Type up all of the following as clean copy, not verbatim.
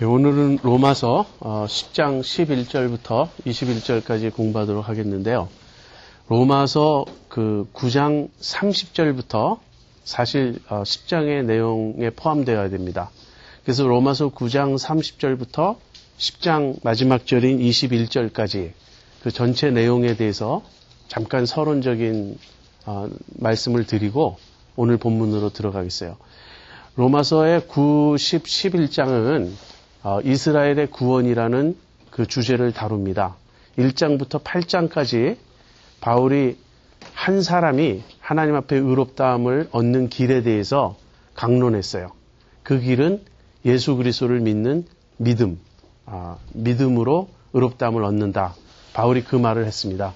오늘은 로마서 10장 11절부터 21절까지 공부하도록 하겠는데요. 로마서 그 9장 30절부터 사실 10장의 내용에 포함되어야 됩니다. 그래서 로마서 9장 30절부터 10장 마지막 절인 21절까지 그 전체 내용에 대해서 잠깐 서론적인 말씀을 드리고 오늘 본문으로 들어가겠어요. 로마서의 9, 10, 11장은 이스라엘의 구원이라는 그 주제를 다룹니다. 1장부터 8장까지 바울이 한 사람이 하나님 앞에 의롭다함을 얻는 길에 대해서 강론했어요. 그 길은 예수 그리스도를 믿는 믿음, 믿음으로 의롭다함을 얻는다. 바울이 그 말을 했습니다.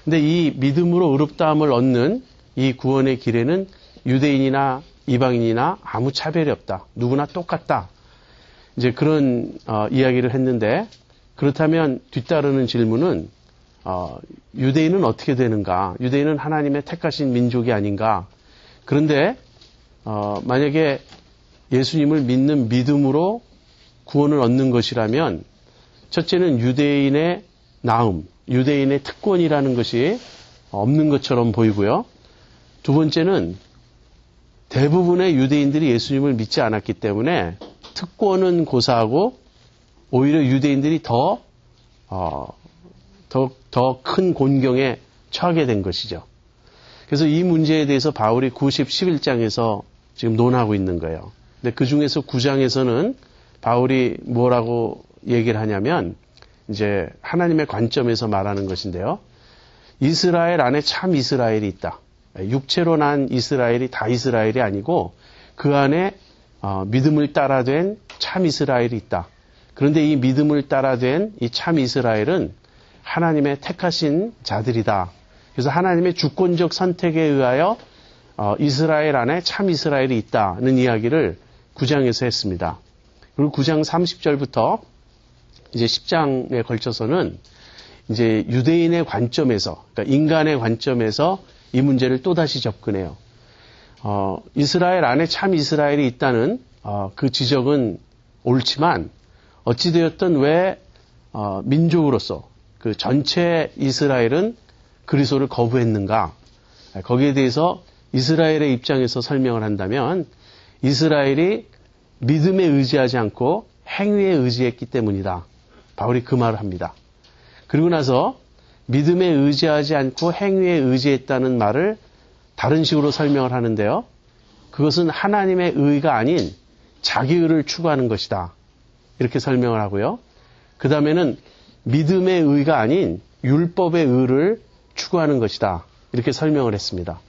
근데 이 믿음으로 의롭다함을 얻는 이 구원의 길에는 유대인이나 이방인이나 아무 차별이 없다. 누구나 똑같다. 이제 그런 이야기를 했는데, 그렇다면 뒤따르는 질문은 유대인은 어떻게 되는가? 유대인은 하나님의 택하신 민족이 아닌가? 그런데 만약에 예수님을 믿는 믿음으로 구원을 얻는 것이라면 첫째는 유대인의 나음, 유대인의 특권이라는 것이 없는 것처럼 보이고요. 두 번째는 대부분의 유대인들이 예수님을 믿지 않았기 때문에 특권은 고사하고 오히려 유대인들이 더 큰 곤경에 처하게 된 것이죠. 그래서 이 문제에 대해서 바울이 90, 11장에서 지금 논하고 있는 거예요. 근데 그 중에서 9장에서는 바울이 뭐라고 얘기를 하냐면 이제 하나님의 관점에서 말하는 것인데요. 이스라엘 안에 참 이스라엘이 있다. 육체로 난 이스라엘이 다 이스라엘이 아니고 그 안에 믿음을 따라 된 참 이스라엘이 있다. 그런데 이 믿음을 따라 된 이 참 이스라엘은 하나님의 택하신 자들이다. 그래서 하나님의 주권적 선택에 의하여 이스라엘 안에 참 이스라엘이 있다는 이야기를 9장에서 했습니다. 그리고 9장 30절부터 이제 10장에 걸쳐서는 이제 유대인의 관점에서, 그러니까 인간의 관점에서 이 문제를 또다시 접근해요. 이스라엘 안에 참 이스라엘이 있다는 그 지적은 옳지만 어찌되었든 왜 민족으로서 그 전체 이스라엘은 그리스도를 거부했는가? 거기에 대해서 이스라엘의 입장에서 설명을 한다면 이스라엘이 믿음에 의지하지 않고 행위에 의지했기 때문이다. 바울이 그 말을 합니다. 그리고 나서 믿음에 의지하지 않고 행위에 의지했다는 말을 다른 식으로 설명을 하는데요. 그것은 하나님의 의가 아닌 자기 의를 추구하는 것이다. 이렇게 설명을 하고요. 그 다음에는 믿음의 의가 아닌 율법의 의를 추구하는 것이다. 이렇게 설명을 했습니다.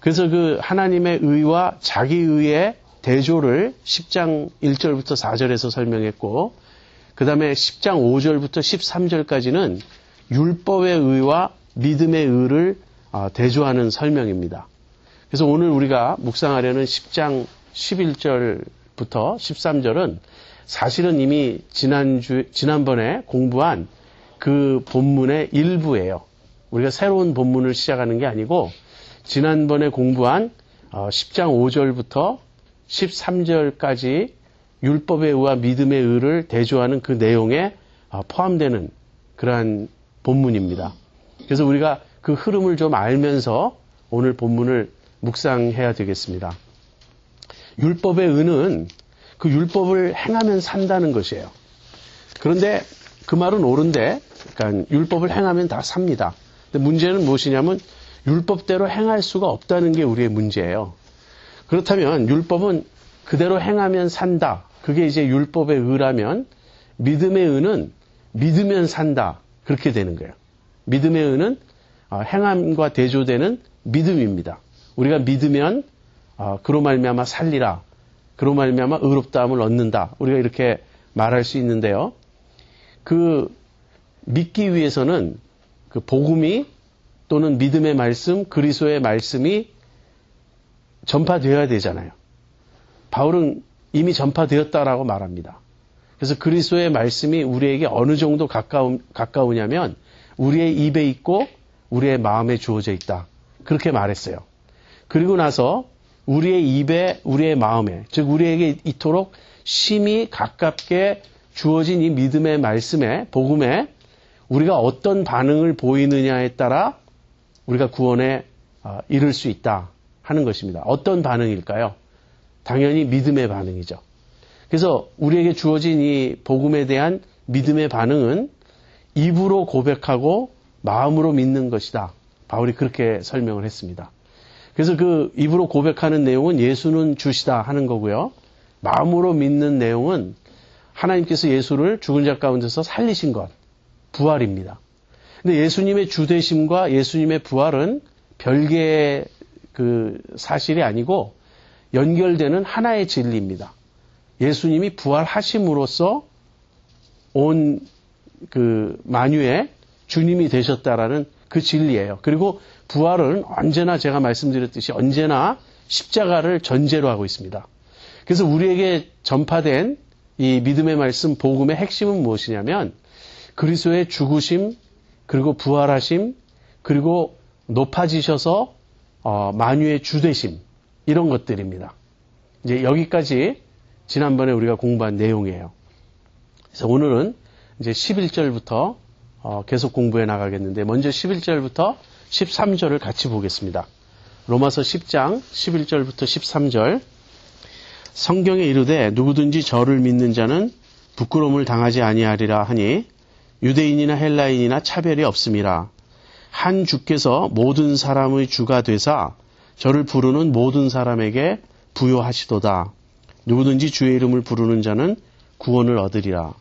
그래서 그 하나님의 의와 자기 의의 대조를 10장 1절부터 4절에서 설명했고, 그 다음에 10장 5절부터 13절까지는 율법의 의와 믿음의 의를 대조하는 설명입니다. 그래서 오늘 우리가 묵상하려는 10장 11절부터 13절은 사실은 이미 지난번에 공부한 그 본문의 일부예요. 우리가 새로운 본문을 시작하는 게 아니고 지난번에 공부한 10장 5절부터 13절까지 율법의 의와 믿음의 의를 대조하는 그 내용에 포함되는 그러한 본문입니다. 그래서 우리가 그 흐름을 좀 알면서 오늘 본문을 묵상해야 되겠습니다. 율법의 의는 그 율법을 행하면 산다는 것이에요. 그런데 그 말은 옳은데, 그러니까 율법을 행하면 다 삽니다. 근데 문제는 무엇이냐면 율법대로 행할 수가 없다는 게 우리의 문제예요. 그렇다면 율법은 그대로 행하면 산다. 그게 이제 율법의 의라면 믿음의 의는 믿으면 산다. 그렇게 되는 거예요. 믿음의 의는 행함과 대조되는 믿음입니다. 우리가 믿으면 그로 말미암아 살리라. 그로 말미암아 의롭다함을 얻는다. 우리가 이렇게 말할 수 있는데요. 그 믿기 위해서는 그 복음이 또는 믿음의 말씀, 그리스도의 말씀이 전파되어야 되잖아요. 바울은 이미 전파되었다라고 말합니다. 그래서 그리스도의 말씀이 우리에게 어느 정도 가까우냐면 우리의 입에 있고 우리의 마음에 주어져 있다. 그렇게 말했어요. 그리고 나서 우리의 입에, 우리의 마음에, 즉 우리에게 이토록 심히 가깝게 주어진 이 믿음의 말씀에, 복음에 우리가 어떤 반응을 보이느냐에 따라 우리가 구원에 이를 수 있다 하는 것입니다. 어떤 반응일까요? 당연히 믿음의 반응이죠. 그래서 우리에게 주어진 이 복음에 대한 믿음의 반응은 입으로 고백하고 마음으로 믿는 것이다. 바울이 그렇게 설명을 했습니다. 그래서 그 입으로 고백하는 내용은 예수는 주시다 하는 거고요. 마음으로 믿는 내용은 하나님께서 예수를 죽은 자 가운데서 살리신 것, 부활입니다. 근데 예수님의 주되심과 예수님의 부활은 별개의 그 사실이 아니고 연결되는 하나의 진리입니다. 예수님이 부활하심으로써 온 그 만유의 주님이 되셨다라는 그 진리예요. 그리고 부활은 언제나 제가 말씀드렸듯이 언제나 십자가를 전제로 하고 있습니다. 그래서 우리에게 전파된 이 믿음의 말씀, 복음의 핵심은 무엇이냐면 그리스도의 죽으심, 그리고 부활하심, 그리고 높아지셔서 만유의 주되심, 이런 것들입니다. 이제 여기까지 지난번에 우리가 공부한 내용이에요. 그래서 오늘은 이제 11절부터 계속 공부해 나가겠는데 먼저 11절부터 13절을 같이 보겠습니다. 로마서 10장 11절부터 13절. 성경에 이르되 누구든지 저를 믿는 자는 부끄러움을 당하지 아니하리라 하니 유대인이나 헬라인이나 차별이 없음이라. 한 주께서 모든 사람의 주가 되사 저를 부르는 모든 사람에게 부요하시도다. 누구든지 주의 이름을 부르는 자는 구원을 얻으리라.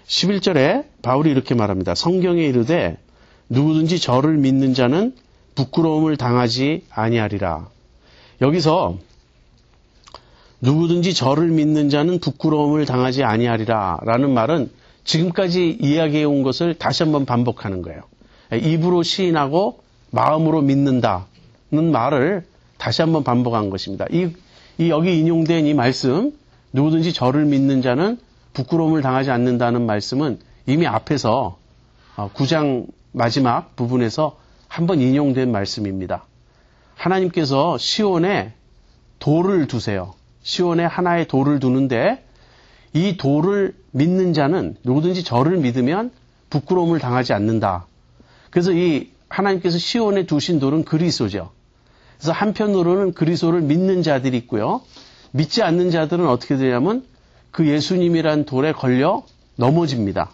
11절에 바울이 이렇게 말합니다. 성경에 이르되 누구든지 저를 믿는 자는 부끄러움을 당하지 아니하리라. 여기서 누구든지 저를 믿는 자는 부끄러움을 당하지 아니하리라 라는 말은 지금까지 이야기해 온 것을 다시 한번 반복하는 거예요. 입으로 시인하고 마음으로 믿는다는 말을 다시 한번 반복한 것입니다. 여기 인용된 이 말씀, 누구든지 저를 믿는 자는 부끄러움을 당하지 않는다는 말씀은 이미 앞에서 9장 마지막 부분에서 한번 인용된 말씀입니다. 하나님께서 시온에 돌을 두세요. 시온에 하나의 돌을 두는데 이 돌을 믿는 자는 누구든지 저를 믿으면 부끄러움을 당하지 않는다. 그래서 이 하나님께서 시온에 두신 돌은 그리스도죠. 그래서 한편으로는 그리스도를 믿는 자들이 있고요. 믿지 않는 자들은 어떻게 되냐면 그 예수님이란 돌에 걸려 넘어집니다.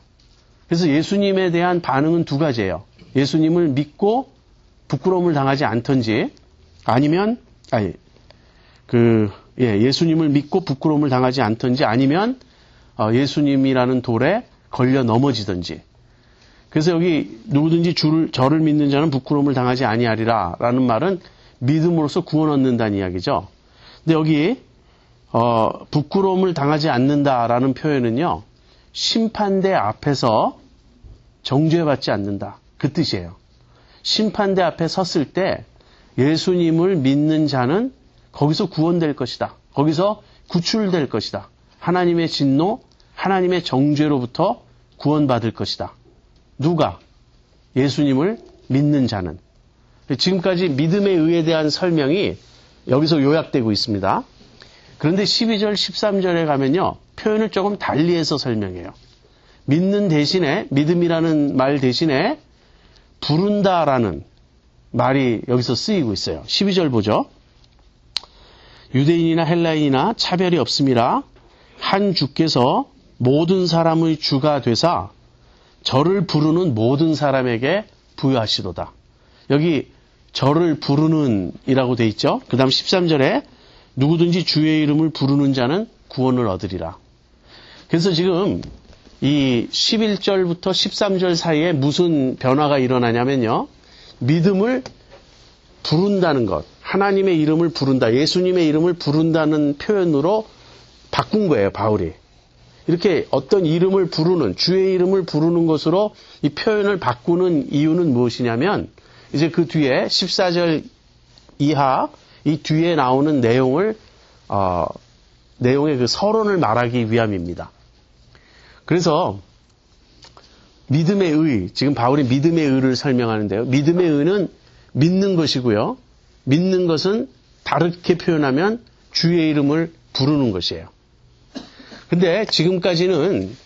그래서 예수님에 대한 반응은 두 가지예요. 예수님을 믿고 부끄러움을 당하지 않던지 아니면 예수님을 믿고 부끄러움을 당하지 않던지 아니면 예수님이라는 돌에 걸려 넘어지던지. 그래서 여기 누구든지 저를 믿는 자는 부끄러움을 당하지 아니하리라 라는 말은 믿음으로써 구원 얻는다는 이야기죠. 근데 여기 부끄러움을 당하지 않는다라는 표현은요. 심판대 앞에서 정죄받지 않는다. 그 뜻이에요. 심판대 앞에 섰을 때 예수님을 믿는 자는 거기서 구원될 것이다. 거기서 구출될 것이다. 하나님의 진노, 하나님의 정죄로부터 구원받을 것이다. 누가? 예수님을 믿는 자는. 지금까지 믿음의 의에 대한 설명이 여기서 요약되고 있습니다. 그런데 12절, 13절에 가면요. 표현을 조금 달리해서 설명해요. 믿는 대신에, 믿음이라는 말 대신에 부른다라는 말이 여기서 쓰이고 있어요. 12절 보죠. 유대인이나 헬라인이나 차별이 없음이라 한 주께서 모든 사람의 주가 되사 저를 부르는 모든 사람에게 부여하시도다. 여기 저를 부르는 이라고 돼 있죠. 그 다음 13절에 누구든지 주의 이름을 부르는 자는 구원을 얻으리라. 그래서 지금 이 11절부터 13절 사이에 무슨 변화가 일어나냐면요. 믿음을 부른다는 것, 하나님의 이름을 부른다, 예수님의 이름을 부른다는 표현으로 바꾼 거예요, 바울이. 이렇게 어떤 이름을 부르는, 주의 이름을 부르는 것으로 이 표현을 바꾸는 이유는 무엇이냐면 이제 그 뒤에 14절 이하 이 뒤에 나오는 내용의 그 서론을 말하기 위함입니다. 그래서 믿음의 의, 지금 바울이 믿음의 의를 설명하는데요. 믿음의 의는 믿는 것이고요. 믿는 것은 다르게 표현하면 주의 이름을 부르는 것이에요. 근데 지금까지는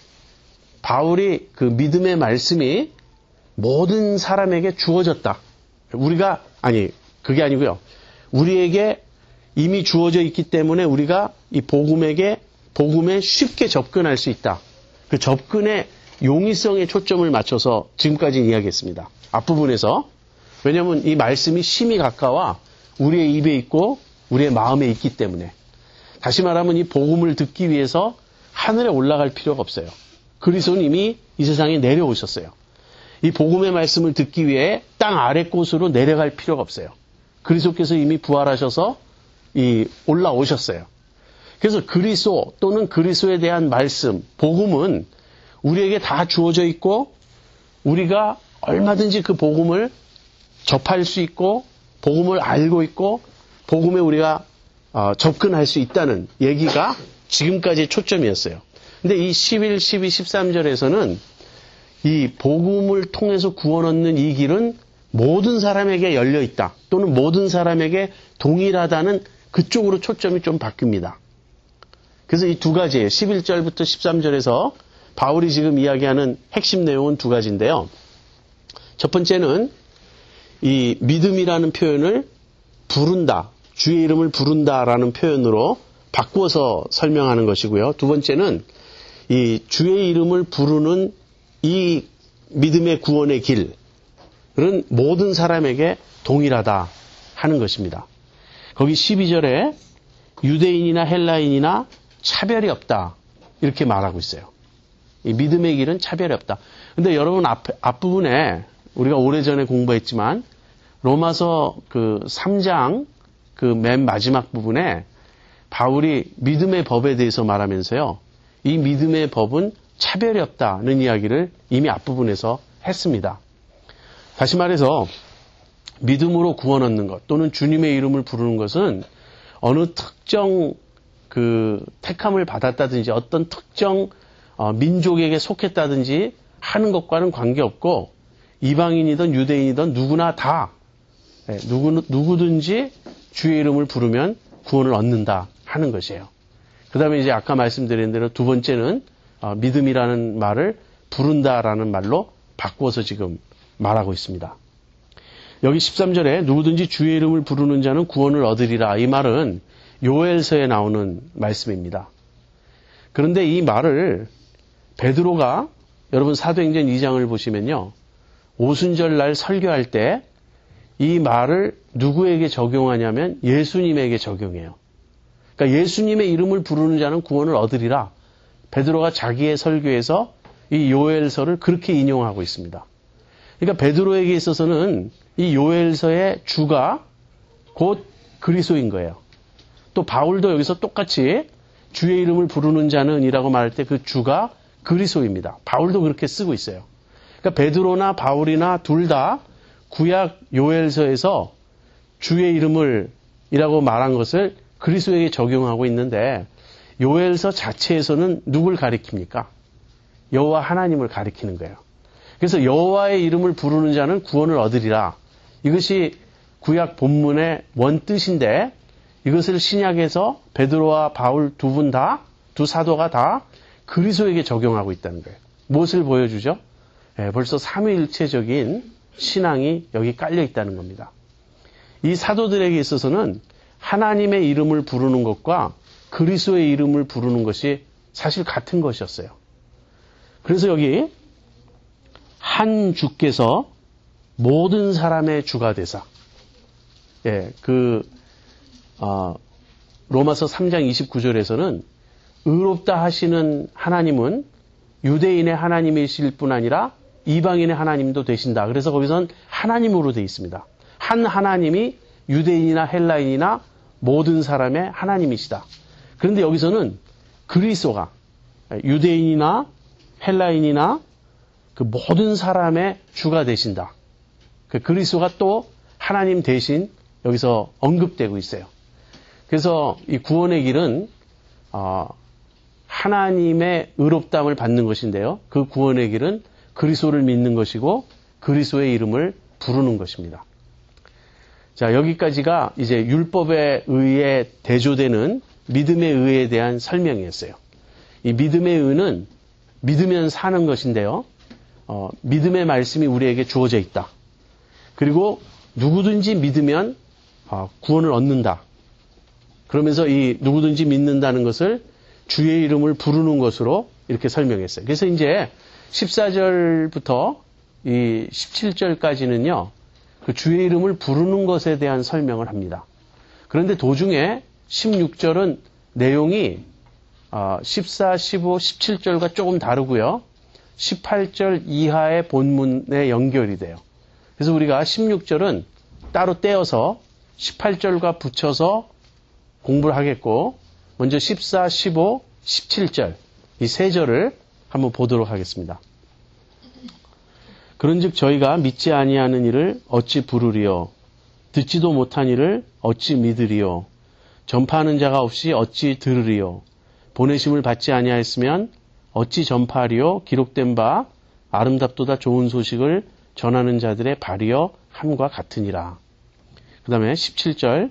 바울이 그 믿음의 말씀이 모든 사람에게 주어졌다. 그게 아니고요. 우리에게 이미 주어져 있기 때문에 우리가 이 복음에 쉽게 접근할 수 있다. 그 접근의 용이성에 초점을 맞춰서 지금까지 이야기했습니다. 앞부분에서. 왜냐하면 이 말씀이 심히 가까워 우리의 입에 있고 우리의 마음에 있기 때문에. 다시 말하면 이 복음을 듣기 위해서 하늘에 올라갈 필요가 없어요. 그리스도는 이미 이 세상에 내려오셨어요. 이 복음의 말씀을 듣기 위해 땅 아래 곳으로 내려갈 필요가 없어요. 그리스도께서 이미 부활하셔서 올라오셨어요. 그래서 그리스도 또는 그리스도에 대한 말씀, 복음은 우리에게 다 주어져 있고 우리가 얼마든지 그 복음을 접할 수 있고 복음을 알고 있고 복음에 우리가 접근할 수 있다는 얘기가 지금까지의 초점이었어요. 근데 이 11, 12, 13절에서는 이 복음을 통해서 구원 얻는 이 길은 모든 사람에게 열려 있다. 또는 모든 사람에게 동일하다는 그쪽으로 초점이 좀 바뀝니다. 그래서 이 두 가지예요. 11절부터 13절에서 바울이 지금 이야기하는 핵심 내용은 두 가지인데요. 첫 번째는 이 믿음이라는 표현을 부른다, 주의 이름을 부른다라는 표현으로 바꾸어서 설명하는 것이고요. 두 번째는 이 주의 이름을 부르는 이 믿음의 구원의 길은 모든 사람에게 동일하다 하는 것입니다. 거기 12절에 유대인이나 헬라인이나 차별이 없다 이렇게 말하고 있어요. 이 믿음의 길은 차별이 없다. 근데 여러분 앞부분에 우리가 오래전에 공부했지만 로마서 그 3장 그 맨 마지막 부분에 바울이 믿음의 법에 대해서 말하면서요. 이 믿음의 법은 차별이 없다는 이야기를 이미 앞부분에서 했습니다. 다시 말해서 믿음으로 구원 얻는 것 또는 주님의 이름을 부르는 것은 어느 특정 그 택함을 받았다든지 어떤 특정 민족에게 속했다든지 하는 것과는 관계없고 이방인이든 유대인이든 누구나 다 누구든지 주의 이름을 부르면 구원을 얻는다 하는 것이에요. 그 다음에 이제 아까 말씀드린 대로 두 번째는 믿음이라는 말을 부른다라는 말로 바꾸어서 지금 말하고 있습니다. 여기 13절에 누구든지 주의 이름을 부르는 자는 구원을 얻으리라. 이 말은 요엘서에 나오는 말씀입니다. 그런데 이 말을 베드로가 여러분 사도행전 2장을 보시면요. 오순절 날 설교할 때 이 말을 누구에게 적용하냐면 예수님에게 적용해요. 그러니까 예수님의 이름을 부르는 자는 구원을 얻으리라. 베드로가 자기의 설교에서 이 요엘서를 그렇게 인용하고 있습니다. 그러니까 베드로에게 있어서는 이 요엘서의 주가 곧 그리스도인 거예요. 또 바울도 여기서 똑같이 주의 이름을 부르는 자는 이라고 말할 때 그 주가 그리스도입니다. 바울도 그렇게 쓰고 있어요. 그러니까 베드로나 바울이나 둘 다 구약 요엘서에서 주의 이름을 이라고 말한 것을 그리스도에게 적용하고 있는데 요엘서 자체에서는 누굴 가리킵니까? 여호와 하나님을 가리키는 거예요. 그래서 여호와의 이름을 부르는 자는 구원을 얻으리라. 이것이 구약 본문의 원뜻인데 이것을 신약에서 베드로와 바울 두 사도가 다 그리스도에게 적용하고 있다는 거예요. 무엇을 보여주죠? 벌써 삼위일체적인 신앙이 여기 깔려 있다는 겁니다. 이 사도들에게 있어서는 하나님의 이름을 부르는 것과 그리스도의 이름을 부르는 것이 사실 같은 것이었어요. 그래서 여기 한 주께서 모든 사람의 주가 되사. 로마서 3장 29절에서는 의롭다 하시는 하나님은 유대인의 하나님이실 뿐 아니라 이방인의 하나님도 되신다. 그래서 거기서는 하나님으로 되어 있습니다. 한 하나님이 유대인이나 헬라인이나 모든 사람의 하나님이시다. 그런데 여기서는 그리스도가 유대인이나 헬라인이나 그 모든 사람의 주가 되신다. 그 그리스도가 또 하나님 대신 여기서 언급되고 있어요. 그래서 이 구원의 길은 하나님의 의롭다함을 받는 것인데요. 그 구원의 길은 그리스도를 믿는 것이고 그리스도의 이름을 부르는 것입니다. 자, 여기까지가 이제 율법에 의해 대조되는 믿음의 의에 대한 설명이었어요. 이 믿음의 의는 믿으면 사는 것인데요. 믿음의 말씀이 우리에게 주어져 있다. 그리고 누구든지 믿으면 구원을 얻는다. 그러면서 이 누구든지 믿는다는 것을 주의 이름을 부르는 것으로 이렇게 설명했어요. 그래서 이제 14절부터 이 17절까지는요. 그 주의 이름을 부르는 것에 대한 설명을 합니다. 그런데 도중에 16절은 내용이 14, 15, 17절과 조금 다르고요. 18절 이하의 본문에 연결이 돼요. 그래서 우리가 16절은 따로 떼어서 18절과 붙여서 공부를 하겠고 먼저 14, 15, 17절 이 세 절을 한번 보도록 하겠습니다. 그런즉 저희가 믿지 아니하는 이를 어찌 부르리요 듣지도 못한 이를 어찌 믿으리요 전파하는 자가 없이 어찌 들으리요 보내심을 받지 아니하였으면 어찌 전파하리요 기록된 바 아름답도다 좋은 소식을 전하는 자들의 발이여 함과 같으니라. 그 다음에 17절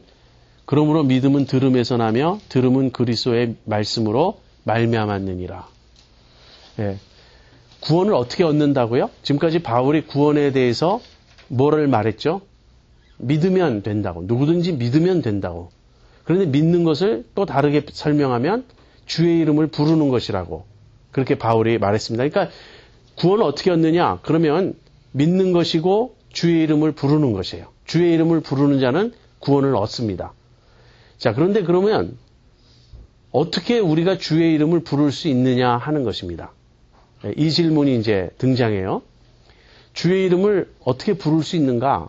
그러므로 믿음은 들음에서 나며 들음은 그리스도의 말씀으로 말미암았느니라. 예. 구원을 어떻게 얻는다고요? 지금까지 바울이 구원에 대해서 뭐를 말했죠? 믿으면 된다고. 누구든지 믿으면 된다고. 그런데 믿는 것을 또 다르게 설명하면 주의 이름을 부르는 것이라고 그렇게 바울이 말했습니다. 그러니까 구원을 어떻게 얻느냐? 그러면 믿는 것이고 주의 이름을 부르는 것이에요. 주의 이름을 부르는 자는 구원을 얻습니다. 자, 그런데 그러면 어떻게 우리가 주의 이름을 부를 수 있느냐 하는 것입니다. 이 질문이 이제 등장해요. 주의 이름을 어떻게 부를 수 있는가?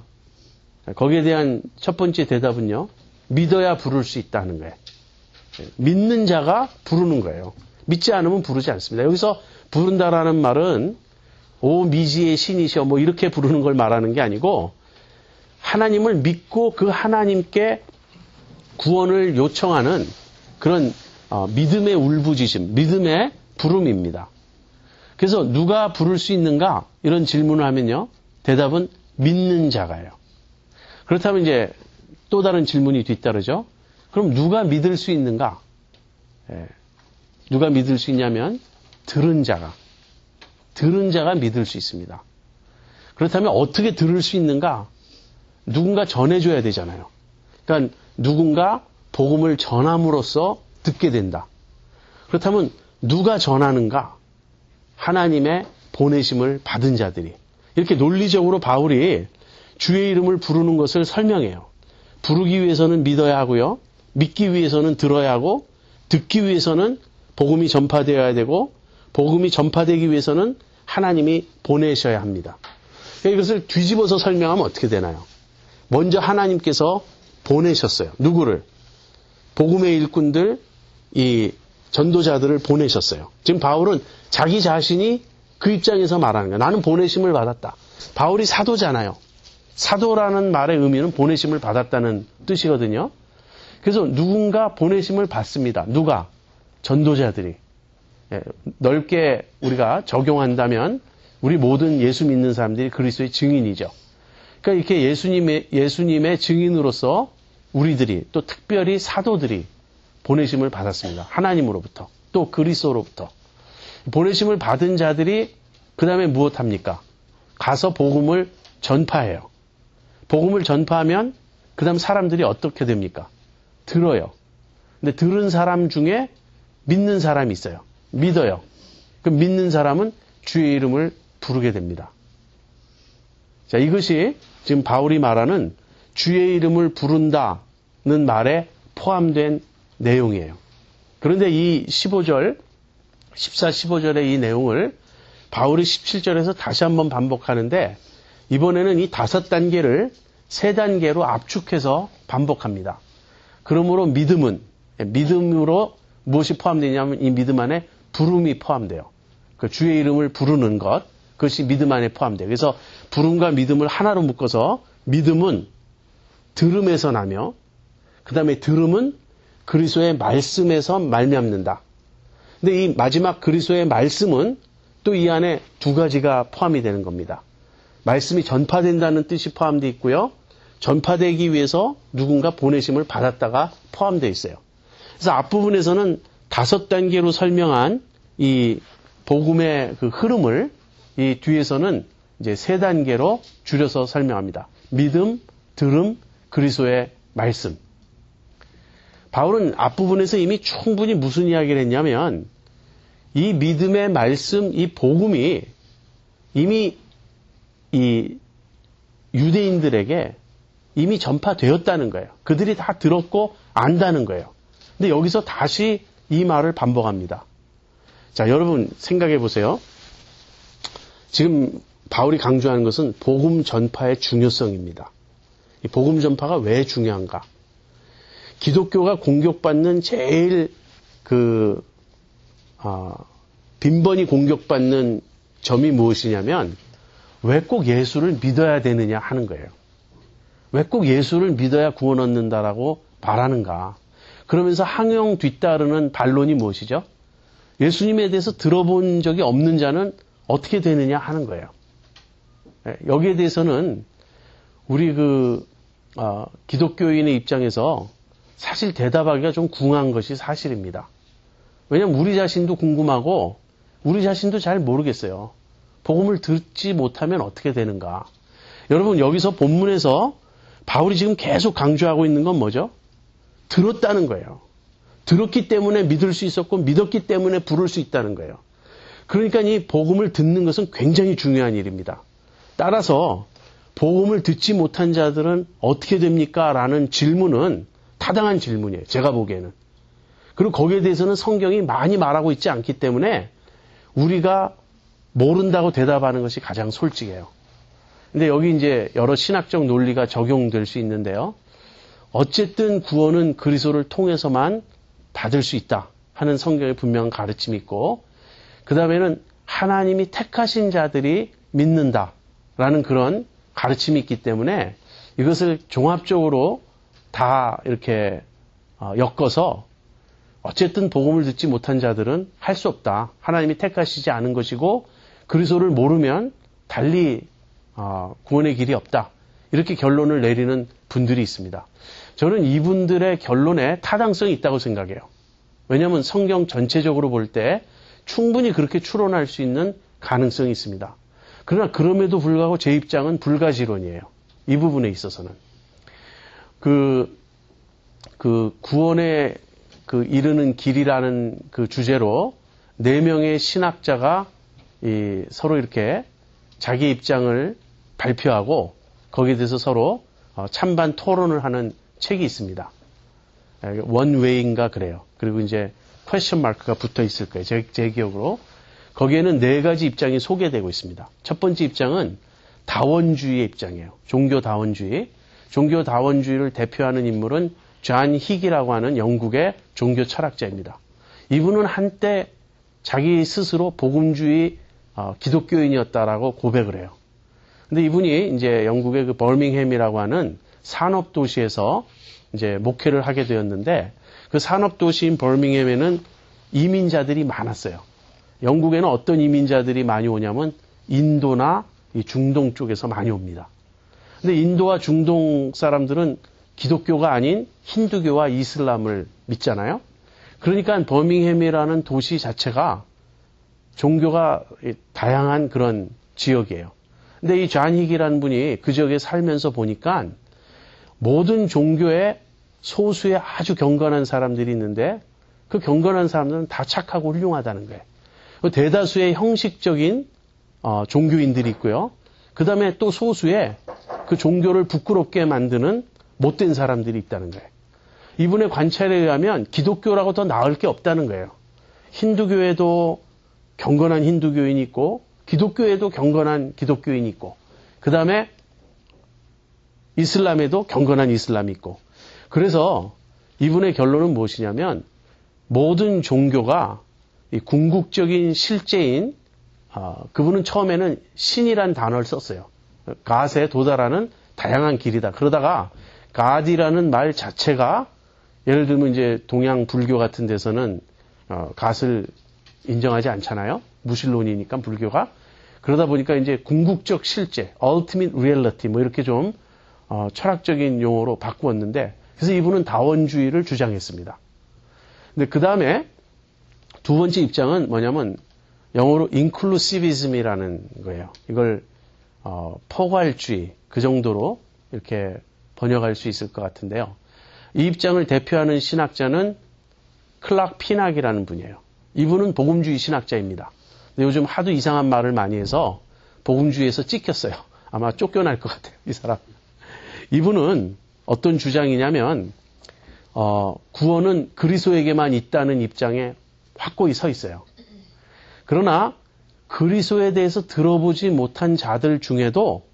거기에 대한 첫 번째 대답은요. 믿어야 부를 수 있다는 거예요. 믿는 자가 부르는 거예요. 믿지 않으면 부르지 않습니다. 여기서 부른다라는 말은 오 미지의 신이셔 뭐 이렇게 부르는 걸 말하는 게 아니고 하나님을 믿고 그 하나님께 구원을 요청하는 그런 믿음의 울부짖음, 믿음의 부름입니다. 그래서 누가 부를 수 있는가? 이런 질문을 하면요. 대답은 믿는 자가요. 그렇다면 이제 또 다른 질문이 뒤따르죠. 그럼 누가 믿을 수 있는가? 누가 믿을 수 있냐면 들은 자가 믿을 수 있습니다. 그렇다면 어떻게 들을 수 있는가? 누군가 전해줘야 되잖아요. 그러니까 누군가 복음을 전함으로써 듣게 된다. 그렇다면 누가 전하는가? 하나님의 보내심을 받은 자들이. 이렇게 논리적으로 바울이 주의 이름을 부르는 것을 설명해요. 부르기 위해서는 믿어야 하고요. 믿기 위해서는 들어야 하고 듣기 위해서는 복음이 전파되어야 되고 복음이 전파되기 위해서는 하나님이 보내셔야 합니다. 이것을 뒤집어서 설명하면 어떻게 되나요? 먼저 하나님께서 보내셨어요. 누구를? 복음의 일꾼들, 이 전도자들을 보내셨어요. 지금 바울은 자기 자신이 그 입장에서 말하는 거예요. 나는 보내심을 받았다. 바울이 사도잖아요. 사도라는 말의 의미는 보내심을 받았다는 뜻이거든요. 그래서 누군가 보내심을 받습니다. 누가? 전도자들이. 넓게 우리가 적용한다면 우리 모든 예수 믿는 사람들이 그리스도의 증인이죠. 그러니까 이렇게 예수님의 증인으로서 우리들이 또 특별히 사도들이 보내심을 받았습니다. 하나님으로부터 또 그리스도로부터. 보내심을 받은 자들이 그 다음에 무엇합니까? 가서 복음을 전파해요. 복음을 전파하면 그 다음 사람들이 어떻게 됩니까? 들어요. 근데 들은 사람 중에 믿는 사람이 있어요. 믿어요. 그 믿는 사람은 주의 이름을 부르게 됩니다. 자, 이것이 지금 바울이 말하는 주의 이름을 부른다는 말에 포함된 내용이에요. 그런데 이 15절, 14, 15절의 이 내용을 바울이 17절에서 다시 한번 반복하는데 이번에는 이 5단계를 3단계로 압축해서 반복합니다. 그러므로 믿음으로 무엇이 포함되냐면 이 믿음 안에 부름이 포함돼요. 그 주의 이름을 부르는 것, 그것이 믿음 안에 포함돼요. 그래서 부름과 믿음을 하나로 묶어서 믿음은 들음에서 나며 그 다음에 들음은 그리스도의 말씀에서 말미암는다. 근데 이 마지막 그리스도의 말씀은 또 이 안에 2가지가 포함이 되는 겁니다. 말씀이 전파된다는 뜻이 포함되어 있고요. 전파되기 위해서 누군가 보내심을 받았다가 포함되어 있어요. 그래서 앞부분에서는 5단계로 설명한 이 복음의 그 흐름을 이 뒤에서는 이제 세 단계로 줄여서 설명합니다. 믿음, 들음, 그리스도의 말씀. 바울은 앞부분에서 이미 충분히 무슨 이야기를 했냐면 이 믿음의 말씀, 이 복음이 이미 이 유대인들에게 이미 전파되었다는 거예요. 그들이 다 들었고 안다는 거예요. 근데 여기서 다시 이 말을 반복합니다. 자, 여러분 생각해 보세요. 지금 바울이 강조하는 것은 복음 전파의 중요성입니다. 이 복음 전파가 왜 중요한가? 기독교가 공격받는 제일 빈번히 공격받는 점이 무엇이냐면 왜 꼭 예수를 믿어야 되느냐 하는 거예요. 왜 꼭 예수를 믿어야 구원 얻는다라고 말하는가? 그러면서 항영 뒤따르는 반론이 무엇이죠? 예수님에 대해서 들어본 적이 없는 자는 어떻게 되느냐 하는 거예요. 여기에 대해서는 우리 기독교인의 입장에서 사실 대답하기가 좀 궁한 것이 사실입니다. 왜냐하면 우리 자신도 궁금하고 우리 자신도 잘 모르겠어요. 복음을 듣지 못하면 어떻게 되는가? 여러분 여기서 본문에서 바울이 지금 계속 강조하고 있는 건 뭐죠? 들었다는 거예요. 들었기 때문에 믿을 수 있었고 믿었기 때문에 부를 수 있다는 거예요. 그러니까 이 복음을 듣는 것은 굉장히 중요한 일입니다. 따라서 복음을 듣지 못한 자들은 어떻게 됩니까? 라는 질문은 타당한 질문이에요. 제가 보기에는. 그리고 거기에 대해서는 성경이 많이 말하고 있지 않기 때문에 우리가 모른다고 대답하는 것이 가장 솔직해요. 근데 여기 이제 여러 신학적 논리가 적용될 수 있는데요. 어쨌든 구원은 그리스도를 통해서만 받을 수 있다 하는 성경의 분명한 가르침이 있고 그 다음에는 하나님이 택하신 자들이 믿는다라는 그런 가르침이 있기 때문에 이것을 종합적으로 다 이렇게 엮어서 어쨌든 복음을 듣지 못한 자들은 할 수 없다. 하나님이 택하시지 않은 것이고 그리스도를 모르면 달리 구원의 길이 없다. 이렇게 결론을 내리는 분들이 있습니다. 저는 이분들의 결론에 타당성이 있다고 생각해요. 왜냐하면 성경 전체적으로 볼 때 충분히 그렇게 추론할 수 있는 가능성이 있습니다. 그러나 그럼에도 불구하고 제 입장은 불가지론이에요. 이 부분에 있어서는. 구원에 이르는 길이라는 그 주제로 4명의 신학자가 서로 이렇게 자기 입장을 발표하고 거기에 대해서 서로 찬반 토론을 하는 책이 있습니다. 원웨이인가 그래요. 그리고 이제 퀘스천 마크가 붙어 있을 거예요. 제 기억으로. 거기에는 4가지 입장이 소개되고 있습니다. 첫 번째 입장은 다원주의의 입장이에요. 종교다원주의. 종교다원주의를 대표하는 인물은 존 힉이라고 하는 영국의 종교 철학자입니다. 이분은 한때 자기 스스로 복음주의 기독교인이었다라고 고백을 해요. 근데 이분이 이제 영국의 그 버밍햄이라고 하는 산업 도시에서 이제 목회를 하게 되었는데 그 산업 도시인 버밍햄에는 이민자들이 많았어요. 영국에는 어떤 이민자들이 많이 오냐면 인도나 이 중동 쪽에서 많이 옵니다. 근데 인도와 중동 사람들은 기독교가 아닌 힌두교와 이슬람을 믿잖아요. 그러니까 버밍햄이라는 도시 자체가 종교가 다양한 그런 지역이에요. 근데 이 존 힉이라는 분이 그 지역에 살면서 보니까 모든 종교에 소수의 아주 경건한 사람들이 있는데 그 경건한 사람들은 다 착하고 훌륭하다는 거예요. 대다수의 형식적인 종교인들이 있고요. 그 다음에 또 소수의 그 종교를 부끄럽게 만드는 못된 사람들이 있다는 거예요. 이분의 관찰에 의하면 기독교라고 더 나을 게 없다는 거예요. 힌두교에도 경건한 힌두교인이 있고 기독교에도 경건한 기독교인이 있고 그 다음에 이슬람에도 경건한 이슬람이 있고 그래서 이분의 결론은 무엇이냐면 모든 종교가 이 궁극적인 실제인 그분은 처음에는 신이란 단어를 썼어요. 갓에 도달하는 다양한 길이다. 그러다가 갓이라는 말 자체가 예를 들면 이제 동양 불교 같은 데서는 갓을 인정하지 않잖아요. 무신론이니까 불교가. 그러다 보니까 이제 궁극적 실제, ultimate reality 뭐 이렇게 좀 철학적인 용어로 바꾸었는데 그래서 이분은 다원주의를 주장했습니다. 근데 그 다음에 두 번째 입장은 뭐냐면 영어로 inclusivism이라는 거예요. 이걸 포괄주의 그 정도로 이렇게 번역할 수 있을 것 같은데요. 이 입장을 대표하는 신학자는 클락 피낙이라는 분이에요. 이분은 복음주의 신학자입니다. 근데 요즘 하도 이상한 말을 많이 해서 복음주의에서 찍혔어요. 아마 쫓겨날 것 같아요, 이 사람. 이분은 어떤 주장이냐면 구원은 그리스도에게만 있다는 입장에 확고히 서 있어요. 그러나 그리스도에 대해서 들어보지 못한 자들 중에도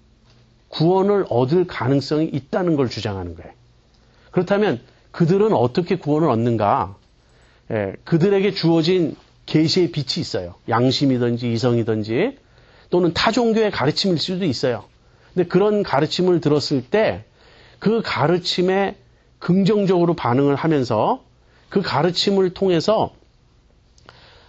구원을 얻을 가능성이 있다는 걸 주장하는 거예요. 그렇다면 그들은 어떻게 구원을 얻는가? 그들에게 주어진 계시의 빛이 있어요. 양심이든지 이성이든지 또는 타 종교의 가르침일 수도 있어요. 근데 그런 가르침을 들었을 때 그 가르침에 긍정적으로 반응을 하면서 그 가르침을 통해서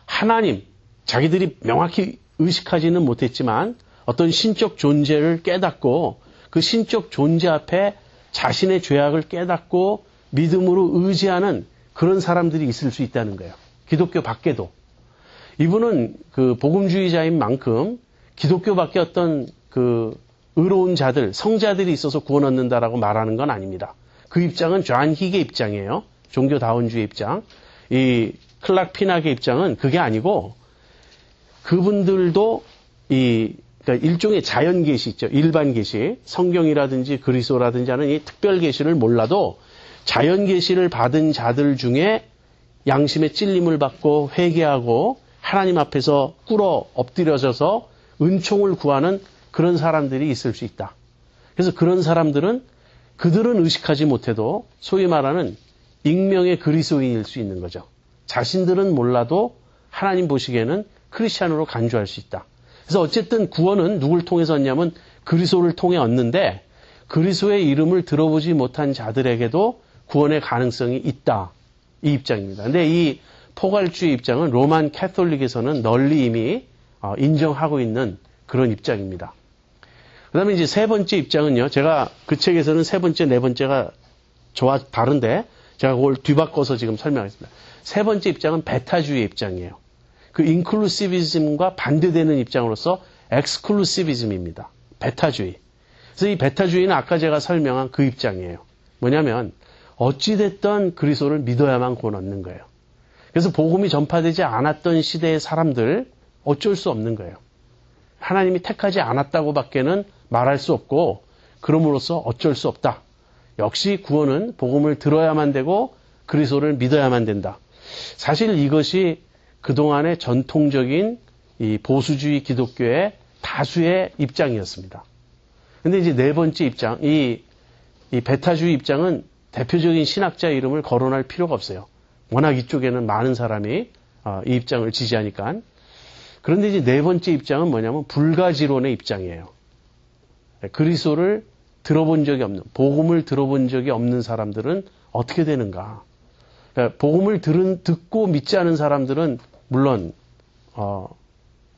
하나님, 자기들이 명확히 의식하지는 못했지만 어떤 신적 존재를 깨닫고 그 신적 존재 앞에 자신의 죄악을 깨닫고 믿음으로 의지하는 그런 사람들이 있을 수 있다는 거예요. 기독교 밖에도. 이분은 그 복음주의자인 만큼 기독교 밖에 어떤 그 의로운 자들, 성자들이 있어서 구원 얻는다라고 말하는 건 아닙니다. 그 입장은 존 힉의 입장이에요. 종교다원주의 입장. 이 클락 피낙의 입장은 그게 아니고 그분들도 그러니까 일종의 자연 계시 있죠. 일반 계시, 성경이라든지 그리스도라든지 하는 이 특별 계시를 몰라도 자연 계시를 받은 자들 중에 양심의 찔림을 받고 회개하고 하나님 앞에서 꿇어 엎드려져서 은총을 구하는 그런 사람들이 있을 수 있다. 그래서 그런 사람들은 그들은 의식하지 못해도 소위 말하는 익명의 그리스도인일 수 있는 거죠. 자신들은 몰라도 하나님 보시기에는 크리스찬으로 간주할 수 있다. 그래서 어쨌든 구원은 누굴 통해서 얻냐면 그리스도를 통해 얻는데 그리스도의 이름을 들어보지 못한 자들에게도 구원의 가능성이 있다. 이 입장입니다. 근데 이 포괄주의 입장은 로만 캐톨릭에서는 널리 이미 인정하고 있는 그런 입장입니다. 그 다음에 이제 세 번째 입장은요. 제가 그 책에서는 세 번째, 네 번째가 저와 다른데 제가 그걸 뒤바꿔서 지금 설명하겠습니다. 세 번째 입장은 베타주의 입장이에요. 그 인클루시비즘과 반대되는 입장으로서 엑스클루시비즘입니다. 베타주의. 그래서 이 베타주의는 아까 제가 설명한 그 입장이에요. 뭐냐면 어찌됐든 그리스도를 믿어야만 구원 얻는 거예요. 그래서 복음이 전파되지 않았던 시대의 사람들 어쩔 수 없는 거예요. 하나님이 택하지 않았다고 밖에는 말할 수 없고 그럼으로써 어쩔 수 없다. 역시 구원은 복음을 들어야만 되고 그리스도를 믿어야만 된다. 사실 이것이 그동안의 전통적인 이 보수주의 기독교의 다수의 입장이었습니다. 근데 이제 네 번째 입장, 이 베타주의 입장은 대표적인 신학자 이름을 거론할 필요가 없어요. 워낙 이쪽에는 많은 사람이 이 입장을 지지하니까. 그런데 이제 네 번째 입장은 뭐냐면 불가지론의 입장이에요. 그리스도를 들어본 적이 없는, 복음을 들어본 적이 없는 사람들은 어떻게 되는가? 그러니까 복음을 듣고 믿지 않은 사람들은 물론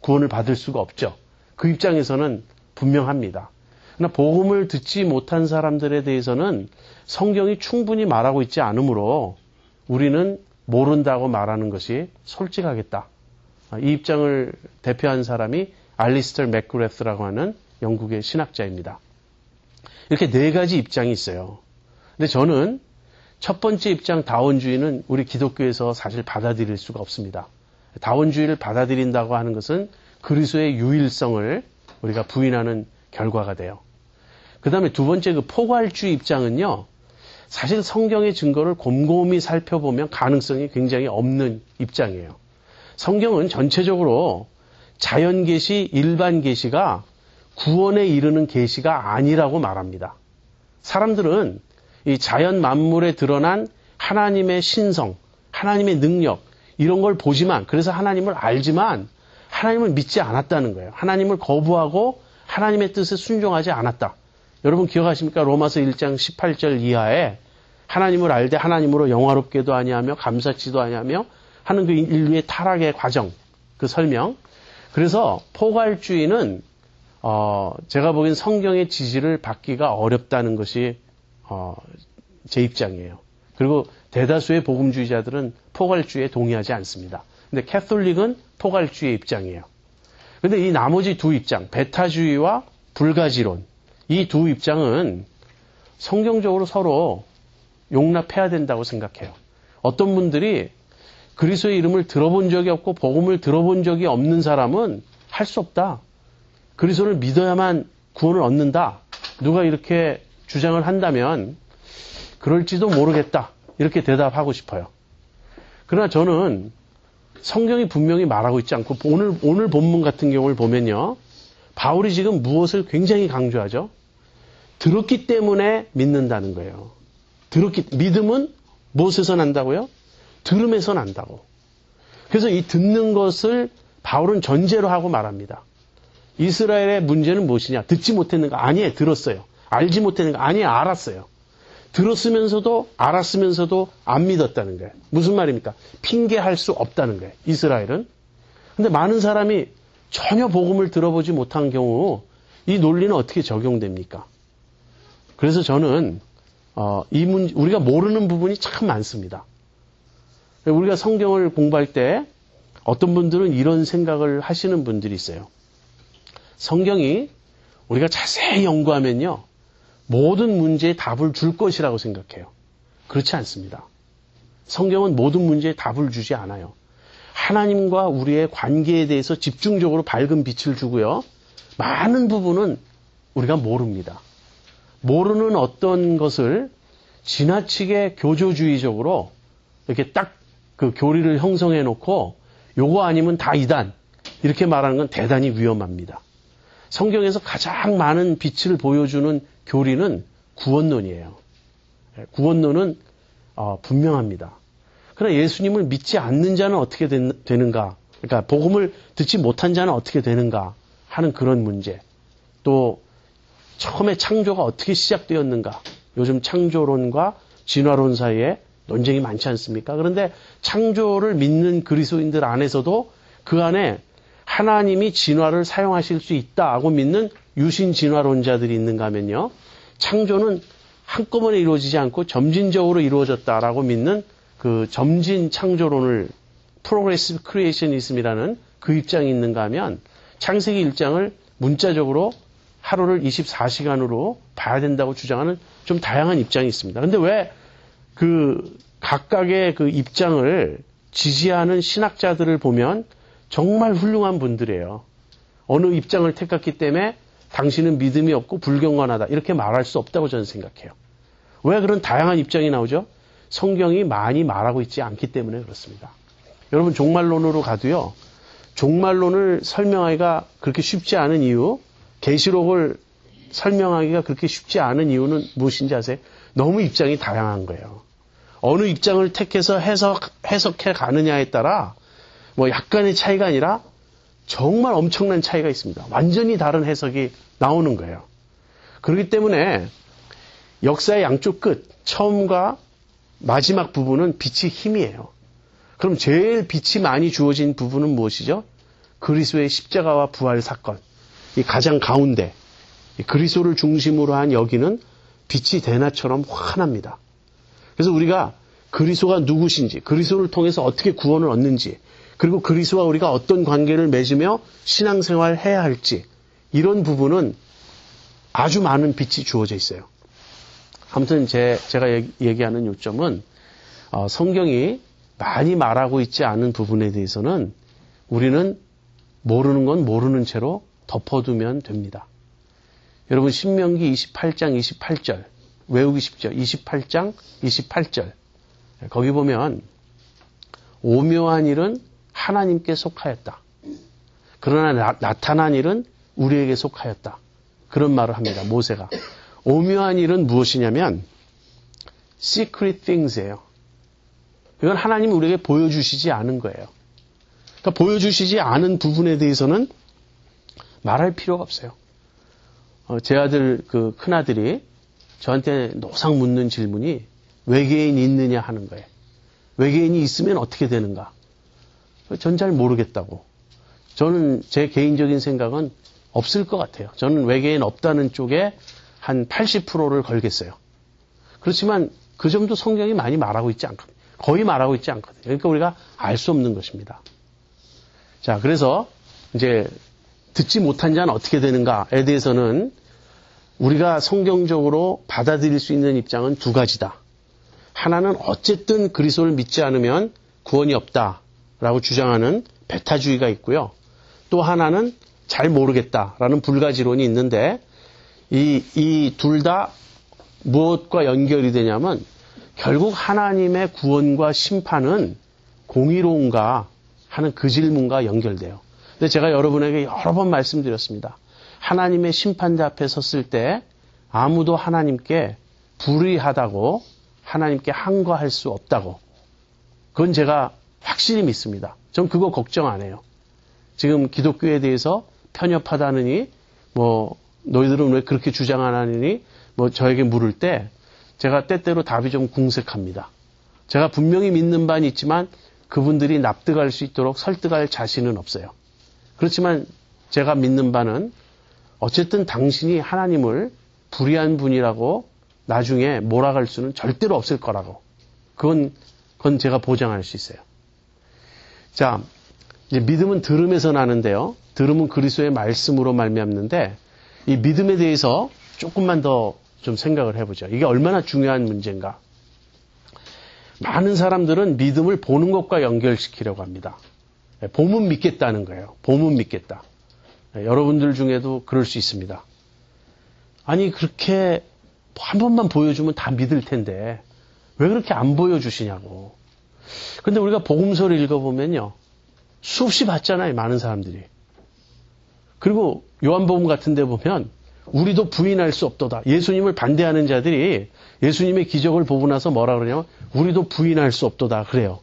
구원을 받을 수가 없죠. 그 입장에서는 분명합니다. 그러나 복음을 듣지 못한 사람들에 대해서는 성경이 충분히 말하고 있지 않으므로 우리는 모른다고 말하는 것이 솔직하겠다. 이 입장을 대표한 사람이 알리스터 맥그레스라고 하는 영국의 신학자입니다. 이렇게 네 가지 입장이 있어요. 근데 저는 첫 번째 입장 다원주의는 우리 기독교에서 사실 받아들일 수가 없습니다. 다원주의를 받아들인다고 하는 것은 그리스도의 유일성을 우리가 부인하는 결과가 돼요. 그 다음에 두 번째 그 포괄주의 입장은요. 사실 성경의 증거를 곰곰이 살펴보면 가능성이 굉장히 없는 입장이에요. 성경은 전체적으로 자연 계시, 일반 계시가 구원에 이르는 계시가 아니라고 말합니다. 사람들은 이 자연 만물에 드러난 하나님의 신성, 하나님의 능력 이런 걸 보지만 그래서 하나님을 알지만 하나님을 믿지 않았다는 거예요. 하나님을 거부하고 하나님의 뜻에 순종하지 않았다. 여러분 기억하십니까? 로마서 1장 18절 이하에 하나님을 알되 하나님으로 영화롭게도 아니하며 감사치도 아니하며 하는 그 인류의 타락의 과정, 그 설명. 그래서 포괄주의는 제가 보기엔 성경의 지지를 받기가 어렵다는 것이 제 입장이에요. 그리고 대다수의 복음주의자들은 포괄주의에 동의하지 않습니다. 근데 캐톨릭은 포괄주의 입장이에요. 근데 이 나머지 두 입장, 베타주의와 불가지론, 이 두 입장은 성경적으로 서로 용납해야 된다고 생각해요. 어떤 분들이 그리스도의 이름을 들어본 적이 없고 복음을 들어본 적이 없는 사람은 할 수 없다. 그리스도를 믿어야만 구원을 얻는다. 누가 이렇게 주장을 한다면 그럴지도 모르겠다. 이렇게 대답하고 싶어요. 그러나 저는 성경이 분명히 말하고 있지 않고 오늘 본문 같은 경우를 보면요. 바울이 지금 무엇을 굉장히 강조하죠? 들었기 때문에 믿는다는 거예요. 믿음은 무엇에서 난다고요? 들음에서 난다고. 그래서 이 듣는 것을 바울은 전제로 하고 말합니다. 이스라엘의 문제는 무엇이냐? 듣지 못했는가? 아니에요. 들었어요. 알지 못했는가? 아니에요. 알았어요. 들었으면서도 알았으면서도 안 믿었다는 거예요. 무슨 말입니까? 핑계할 수 없다는 거예요. 이스라엘은. 근데 많은 사람이 전혀 복음을 들어보지 못한 경우 이 논리는 어떻게 적용됩니까? 그래서 저는 우리가 모르는 부분이 참 많습니다. 우리가 성경을 공부할 때 어떤 분들은 이런 생각을 하시는 분들이 있어요. 성경이 우리가 자세히 연구하면요. 모든 문제에 답을 줄 것이라고 생각해요. 그렇지 않습니다. 성경은 모든 문제에 답을 주지 않아요. 하나님과 우리의 관계에 대해서 집중적으로 밝은 빛을 주고요. 많은 부분은 우리가 모릅니다. 모르는 어떤 것을 지나치게 교조주의적으로 이렇게 딱 그 교리를 형성해 놓고 요거 아니면 다 이단 이렇게 말하는 건 대단히 위험합니다. 성경에서 가장 많은 빛을 보여주는 교리는 구원론이에요. 구원론은 분명합니다. 그러나 예수님을 믿지 않는 자는 어떻게 되는가? 그러니까 복음을 듣지 못한 자는 어떻게 되는가 하는 그런 문제. 또 처음에 창조가 어떻게 시작되었는가? 요즘 창조론과 진화론 사이에 논쟁이 많지 않습니까? 그런데 창조를 믿는 그리스도인들 안에서도 그 안에 하나님이 진화를 사용하실 수 있다고 믿는 유신 진화론자들이 있는가 하면요. 창조는 한꺼번에 이루어지지 않고 점진적으로 이루어졌다라고 믿는 그 점진 창조론을 프로그레시브 크리에이셔니즘이라는 그 입장이 있는가 하면 창세기 1장을 문자적으로 하루를 24시간으로 봐야 된다고 주장하는 좀 다양한 입장이 있습니다. 그런데 왜 그 각각의 그 입장을 지지하는 신학자들을 보면 정말 훌륭한 분들이에요. 어느 입장을 택했기 때문에 당신은 믿음이 없고 불경건하다 이렇게 말할 수 없다고 저는 생각해요. 왜 그런 다양한 입장이 나오죠? 성경이 많이 말하고 있지 않기 때문에 그렇습니다. 여러분 종말론으로 가도요. 종말론을 설명하기가 그렇게 쉽지 않은 이유, 계시록을 설명하기가 그렇게 쉽지 않은 이유는 무엇인지 아세요? 너무 입장이 다양한 거예요. 어느 입장을 택해서 해석해 가느냐에 따라 뭐 약간의 차이가 아니라 정말 엄청난 차이가 있습니다. 완전히 다른 해석이 나오는 거예요. 그렇기 때문에 역사의 양쪽 끝, 처음과 마지막 부분은 빛이 힘이에요. 그럼 제일 빛이 많이 주어진 부분은 무엇이죠? 그리스도의 십자가와 부활 사건. 이 가장 가운데 그리스도를 중심으로 한 여기는 빛이 대낮처럼 환합니다. 그래서 우리가 그리스도가 누구신지, 그리스도를 통해서 어떻게 구원을 얻는지, 그리고 그리스도와 우리가 어떤 관계를 맺으며 신앙생활을 해야 할지 이런 부분은 아주 많은 빛이 주어져 있어요. 아무튼 제가 얘기하는 요점은 성경이 많이 말하고 있지 않은 부분에 대해서는 우리는 모르는 건 모르는 채로 덮어두면 됩니다. 여러분 신명기 28장 28절 외우기 쉽죠? 28장 28절 거기 보면 오묘한 일은 하나님께 속하였다. 그러나 나타난 일은 우리에게 속하였다. 그런 말을 합니다. 모세가. 오묘한 일은 무엇이냐면 secret things예요. 이건 하나님이 우리에게 보여주시지 않은 거예요. 그러니까 보여주시지 않은 부분에 대해서는 말할 필요가 없어요. 제 아들, 그 큰아들이 저한테 노상 묻는 질문이 외계인이 있느냐 하는 거예요. 외계인이 있으면 어떻게 되는가? 전 잘 모르겠다고. 저는 제 개인적인 생각은 없을 것 같아요. 저는 외계인 없다는 쪽에 한 80%를 걸겠어요. 그렇지만 그 점도 성경이 많이 말하고 있지 않거든요. 거의 말하고 있지 않거든요. 그러니까 우리가 알 수 없는 것입니다. 자, 그래서 이제 듣지 못한 자는 어떻게 되는가에 대해서는 우리가 성경적으로 받아들일 수 있는 입장은 두 가지다. 하나는 어쨌든 그리스도를 믿지 않으면 구원이 없다라고 주장하는 배타주의가 있고요. 또 하나는 잘 모르겠다라는 불가지론이 있는데 이 둘 다 무엇과 연결이 되냐면 결국 하나님의 구원과 심판은 공의로운가 하는 그 질문과 연결돼요. 근데 제가 여러분에게 여러 번 말씀드렸습니다. 하나님의 심판대 앞에 섰을 때 아무도 하나님께 불의하다고 하나님께 항거할 수 없다고. 그건 제가 확실히 믿습니다. 전 그거 걱정 안 해요. 지금 기독교에 대해서 편협하다느니 너희들은 왜 그렇게 주장 안 하느니 저에게 물을 때 제가 때때로 답이 좀 궁색합니다. 제가 분명히 믿는 바는 있지만 그분들이 납득할 수 있도록 설득할 자신은 없어요. 그렇지만 제가 믿는 바는 어쨌든 당신이 하나님을 불의한 분이라고 나중에 몰아갈 수는 절대로 없을 거라고. 그건 제가 보장할 수 있어요. 자, 이제 믿음은 들음에서 나는데요. 들음은 그리스도의 말씀으로 말미암는데 이 믿음에 대해서 조금만 더 좀 생각을 해보죠. 이게 얼마나 중요한 문제인가. 많은 사람들은 믿음을 보는 것과 연결시키려고 합니다. 보면 믿겠다는 거예요. 보면 믿겠다. 여러분들 중에도 그럴 수 있습니다. 아니 그렇게 한 번만 보여주면 다 믿을 텐데 왜 그렇게 안 보여주시냐고. 근데 우리가 복음서를 읽어보면요. 수없이 봤잖아요. 많은 사람들이. 그리고 요한복음 같은 데 보면 우리도 부인할 수 없도다. 예수님을 반대하는 자들이 예수님의 기적을 보고 나서 뭐라 그러냐면 우리도 부인할 수 없도다. 그래요.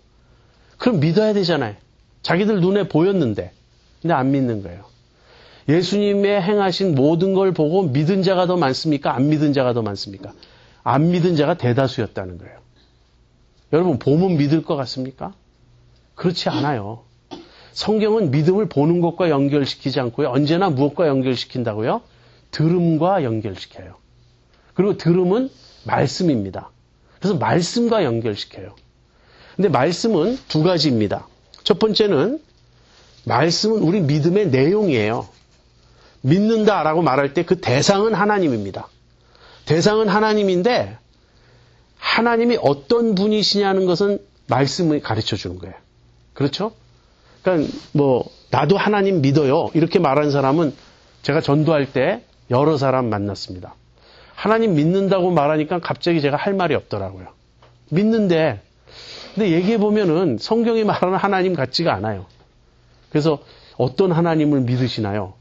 그럼 믿어야 되잖아요. 자기들 눈에 보였는데. 근데 안 믿는 거예요. 예수님의 행하신 모든 걸 보고 믿은 자가 더 많습니까? 안 믿은 자가 더 많습니까? 안 믿은 자가 대다수였다는 거예요. 여러분 보면 믿을 것 같습니까? 그렇지 않아요. 성경은 믿음을 보는 것과 연결시키지 않고요. 언제나 무엇과 연결시킨다고요? 들음과 연결시켜요. 그리고 들음은 말씀입니다. 그래서 말씀과 연결시켜요. 근데 말씀은 두 가지입니다. 첫 번째는 말씀은 우리 믿음의 내용이에요. 믿는다라고 말할 때 그 대상은 하나님입니다. 대상은 하나님인데 하나님이 어떤 분이시냐는 것은 말씀이 가르쳐 주는 거예요. 그렇죠? 그러니까 나도 하나님 믿어요. 이렇게 말하는 사람은 제가 전도할 때 여러 사람 만났습니다. 하나님 믿는다고 말하니까 갑자기 제가 할 말이 없더라고요. 믿는데 근데 얘기해 보면은 성경이 말하는 하나님 같지가 않아요. 그래서 어떤 하나님을 믿으시나요?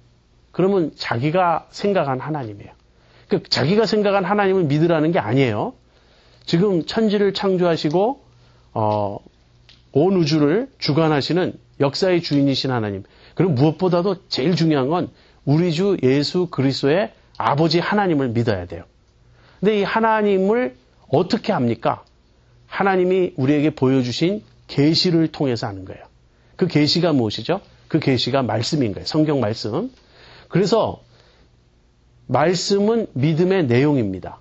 그러면 자기가 생각한 하나님이에요. 그러니까 자기가 생각한 하나님을 믿으라는 게 아니에요. 지금 천지를 창조하시고 온 우주를 주관하시는 역사의 주인이신 하나님. 그리고 무엇보다도 제일 중요한 건 우리 주 예수 그리스도의 아버지 하나님을 믿어야 돼요. 근데 이 하나님을 어떻게 합니까? 하나님이 우리에게 보여주신 계시를 통해서 하는 거예요. 그 계시가 무엇이죠? 그 계시가 말씀인 거예요. 성경 말씀. 그래서 말씀은 믿음의 내용입니다.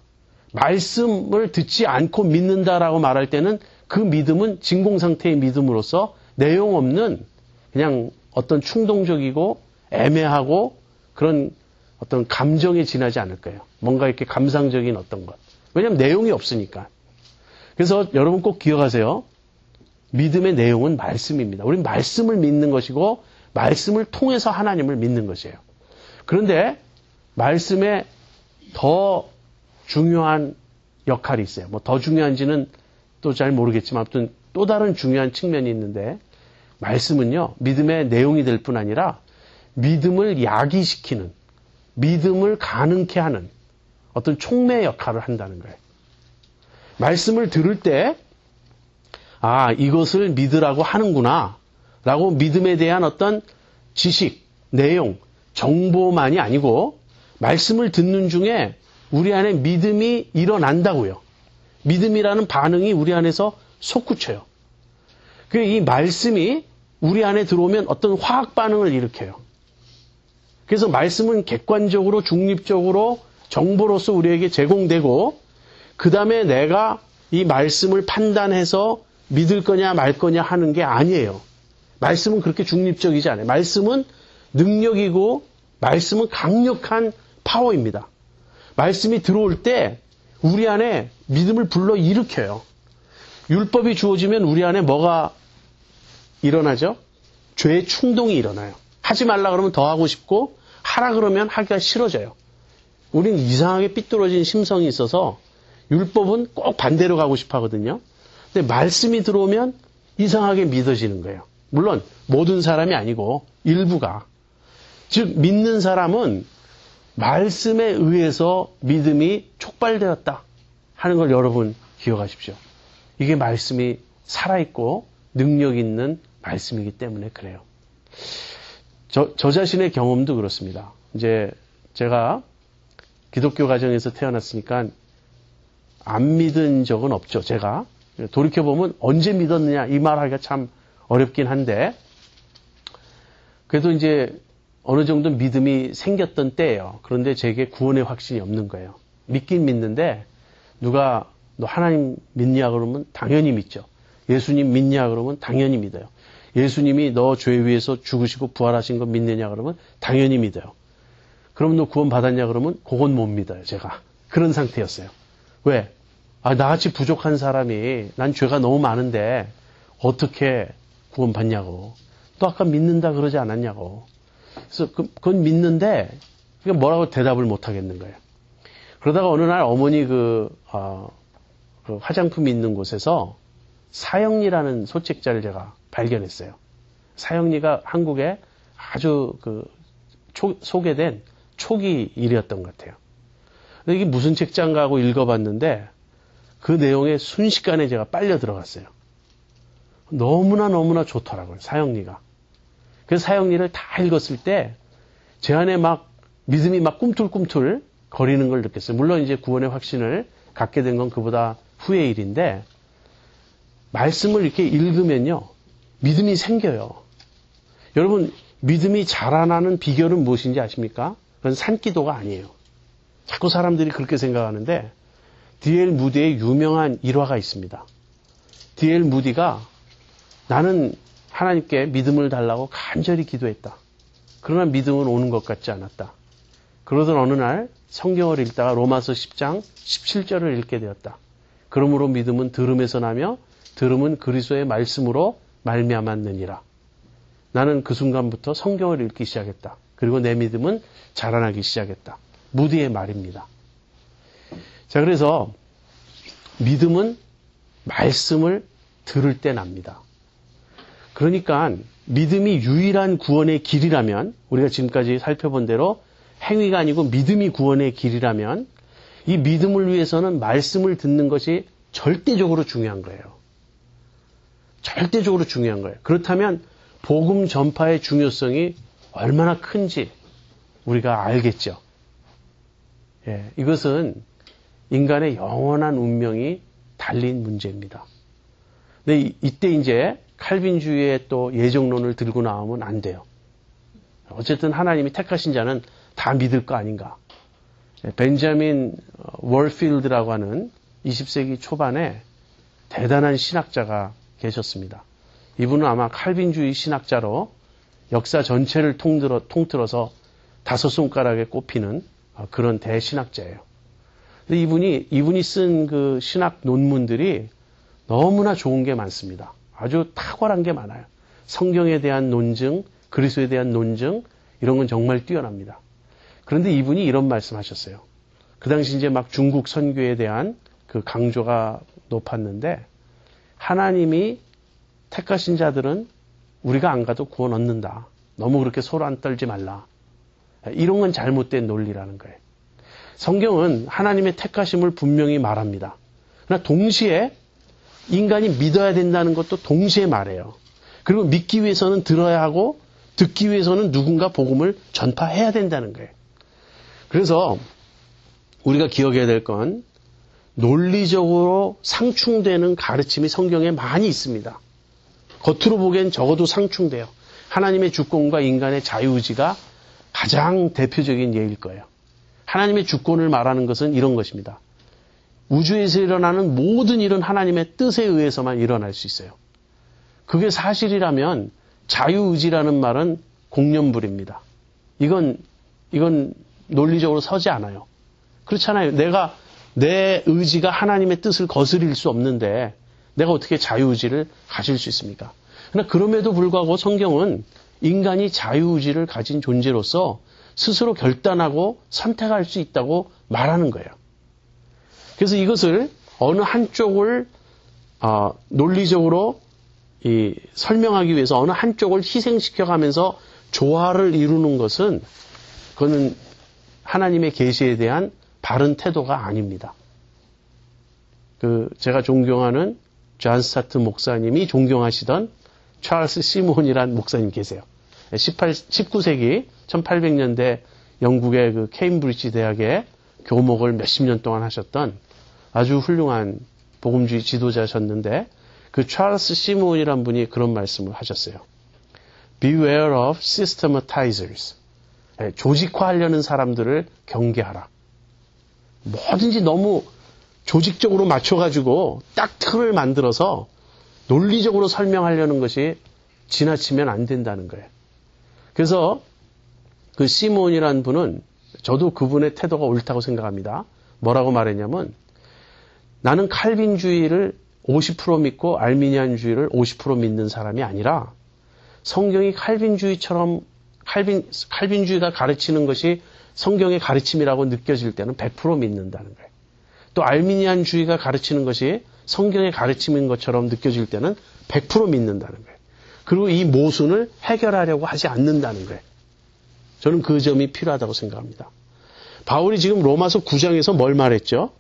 말씀을 듣지 않고 믿는다라고 말할 때는 그 믿음은 진공상태의 믿음으로서 내용 없는 그냥 어떤 충동적이고 애매하고 그런 어떤 감정에 지나지 않을 거예요. 뭔가 이렇게 감상적인 어떤 것. 왜냐하면 내용이 없으니까. 그래서 여러분 꼭 기억하세요. 믿음의 내용은 말씀입니다. 우리는 말씀을 믿는 것이고 말씀을 통해서 하나님을 믿는 것이에요. 그런데 말씀에 더 중요한 역할이 있어요. 더 중요한지는 또 잘 모르겠지만 아무튼 또 다른 중요한 측면이 있는데 말씀은요. 믿음의 내용이 될 뿐 아니라 믿음을 야기시키는 믿음을 가능케 하는 어떤 촉매 역할을 한다는 거예요. 말씀을 들을 때 이것을 믿으라고 하는구나 라고 믿음에 대한 어떤 지식, 내용, 정보만이 아니고 말씀을 듣는 중에 우리 안에 믿음이 일어난다고요. 믿음이라는 반응이 우리 안에서 솟구쳐요. 이 말씀이 우리 안에 들어오면 어떤 화학 반응을 일으켜요. 그래서 말씀은 객관적으로 중립적으로 정보로서 우리에게 제공되고 그 다음에 내가 이 말씀을 판단해서 믿을 거냐 말 거냐 하는 게 아니에요. 말씀은 그렇게 중립적이지 않아요. 말씀은 능력이고 말씀은 강력한 파워입니다. 말씀이 들어올 때 우리 안에 믿음을 불러 일으켜요. 율법이 주어지면 우리 안에 뭐가 일어나죠? 죄의 충동이 일어나요. 하지 말라 그러면 더 하고 싶고 하라 그러면 하기가 싫어져요. 우리는 이상하게 삐뚤어진 심성이 있어서 율법은 꼭 반대로 가고 싶어 하거든요. 근데 말씀이 들어오면 이상하게 믿어지는 거예요. 물론 모든 사람이 아니고 일부가. 즉 믿는 사람은 말씀에 의해서 믿음이 촉발되었다 하는 걸 여러분 기억하십시오. 이게 말씀이 살아있고 능력 있는 말씀이기 때문에 그래요. 저 자신의 경험도 그렇습니다. 이제 제가 기독교 가정에서 태어났으니까 안 믿은 적은 없죠. 제가 돌이켜보면 언제 믿었느냐 이 말하기가 참 어렵긴 한데 그래도 이제 어느 정도 믿음이 생겼던 때예요. 그런데 제게 구원의 확신이 없는 거예요. 믿긴 믿는데 누가 너 하나님 믿냐 그러면 당연히 믿죠. 예수님 믿냐 그러면 당연히 믿어요. 예수님이 너 죄 위해서 죽으시고 부활하신 거 믿느냐 그러면 당연히 믿어요. 그럼 너 구원 받았냐 그러면 그건 못 믿어요. 제가 그런 상태였어요. 왜? 나같이 부족한 사람이 난 죄가 너무 많은데 어떻게 구원 받냐고. 또 아까 믿는다 그러지 않았냐고. 그래서 그건 믿는데 뭐라고 대답을 못 하겠는 거예요. 그러다가 어느 날 어머니 그 화장품 있는 곳에서 사형리라는 소책자를 제가 발견했어요. 사형리가 한국에 아주 소개된 초기 일이었던 것 같아요. 근데 이게 무슨 책장가 하고 읽어봤는데 그 내용에 순식간에 제가 빨려 들어갔어요. 너무나 좋더라고요. 사형리가. 그래서 사형리를 다 읽었을 때 제 안에 막 믿음이 막 꿈틀꿈틀 거리는 걸 느꼈어요. 물론 이제 구원의 확신을 갖게 된 건 그보다 후의 일인데 말씀을 이렇게 읽으면요. 믿음이 생겨요. 여러분 믿음이 자라나는 비결은 무엇인지 아십니까? 그건 산기도가 아니에요. 자꾸 사람들이 그렇게 생각하는데 D.L. 무디의 유명한 일화가 있습니다. D.L. 무디가 나는 하나님께 믿음을 달라고 간절히 기도했다. 그러나 믿음은 오는 것 같지 않았다. 그러던 어느 날 성경을 읽다가 로마서 10장 17절을 읽게 되었다. 그러므로 믿음은 들음에서 나며 들음은 그리스도의 말씀으로 말미암았느니라. 나는 그 순간부터 성경을 읽기 시작했다. 그리고 내 믿음은 자라나기 시작했다. 무디의 말입니다. 자, 그래서 믿음은 말씀을 들을 때 납니다. 그러니까 믿음이 유일한 구원의 길이라면 우리가 지금까지 살펴본 대로 행위가 아니고 믿음이 구원의 길이라면 이 믿음을 위해서는 말씀을 듣는 것이 절대적으로 중요한 거예요. 절대적으로 중요한 거예요. 그렇다면 복음 전파의 중요성이 얼마나 큰지 우리가 알겠죠. 예, 이것은 인간의 영원한 운명이 달린 문제입니다. 근데 이때 이제 칼빈주의의 또 예정론을 들고 나오면 안 돼요. 어쨌든 하나님이 택하신 자는 다 믿을 거 아닌가. 벤자민 월필드라고 하는 20세기 초반에 대단한 신학자가 계셨습니다. 이분은 아마 칼빈주의 신학자로 역사 전체를 통틀어서 5손가락에 꼽히는 그런 대신학자예요. 근데 이분이 쓴 그 신학 논문들이 너무나 좋은 게 많습니다. 아주 탁월한 게 많아요. 성경에 대한 논증, 그리스도에 대한 논증, 이런 건 정말 뛰어납니다. 그런데 이분이 이런 말씀 하셨어요. 그 당시 이제 막 중국 선교에 대한 그 강조가 높았는데, 하나님이 택하신 자들은 우리가 안 가도 구원 얻는다. 너무 그렇게 서로 안 떨지 말라. 이런 건 잘못된 논리라는 거예요. 성경은 하나님의 택하심을 분명히 말합니다. 그러나 동시에 인간이 믿어야 된다는 것도 동시에 말해요. 그리고 믿기 위해서는 들어야 하고 듣기 위해서는 누군가 복음을 전파해야 된다는 거예요. 그래서 우리가 기억해야 될 건 논리적으로 상충되는 가르침이 성경에 많이 있습니다. 겉으로 보기엔 적어도 상충돼요. 하나님의 주권과 인간의 자유의지가 가장 대표적인 예일 거예요. 하나님의 주권을 말하는 것은 이런 것입니다. 우주에서 일어나는 모든 일은 하나님의 뜻에 의해서만 일어날 수 있어요. 그게 사실이라면 자유의지라는 말은 공념불입니다. 이건 논리적으로 서지 않아요. 그렇잖아요. 내 의지가 하나님의 뜻을 거스릴 수 없는데 내가 어떻게 자유의지를 가질 수 있습니까? 그러나 그럼에도 불구하고 성경은 인간이 자유의지를 가진 존재로서 스스로 결단하고 선택할 수 있다고 말하는 거예요. 그래서 이것을 어느 한쪽을 논리적으로 설명하기 위해서 어느 한쪽을 희생시켜가면서 조화를 이루는 것은 그거는 하나님의 계시에 대한 바른 태도가 아닙니다. 제가 존경하는 존 스타트 목사님이 존경하시던 찰스 시몬이라는 목사님 계세요. 19세기 1800년대 영국의 그 케임브리지 대학의 교목을 몇십 년 동안 하셨던 아주 훌륭한 복음주의 지도자셨는데 그 찰스 시몬이라는 분이 그런 말씀을 하셨어요. Beware of systematizers. 조직화하려는 사람들을 경계하라. 뭐든지 너무 조직적으로 맞춰가지고 딱 틀을 만들어서 논리적으로 설명하려는 것이 지나치면 안 된다는 거예요. 그래서 그 시몬이라는 분은 저도 그분의 태도가 옳다고 생각합니다. 뭐라고 말했냐면 나는 칼빈주의를 50% 믿고 알미니안주의를 50% 믿는 사람이 아니라 성경이 칼빈주의가 가르치는 것이 성경의 가르침이라고 느껴질 때는 100% 믿는다는 거예요. 또 알미니안주의가 가르치는 것이 성경의 가르침인 것처럼 느껴질 때는 100% 믿는다는 거예요. 그리고 이 모순을 해결하려고 하지 않는다는 거예요. 저는 그 점이 필요하다고 생각합니다. 바울이 지금 로마서 9장에서 뭘 말했죠?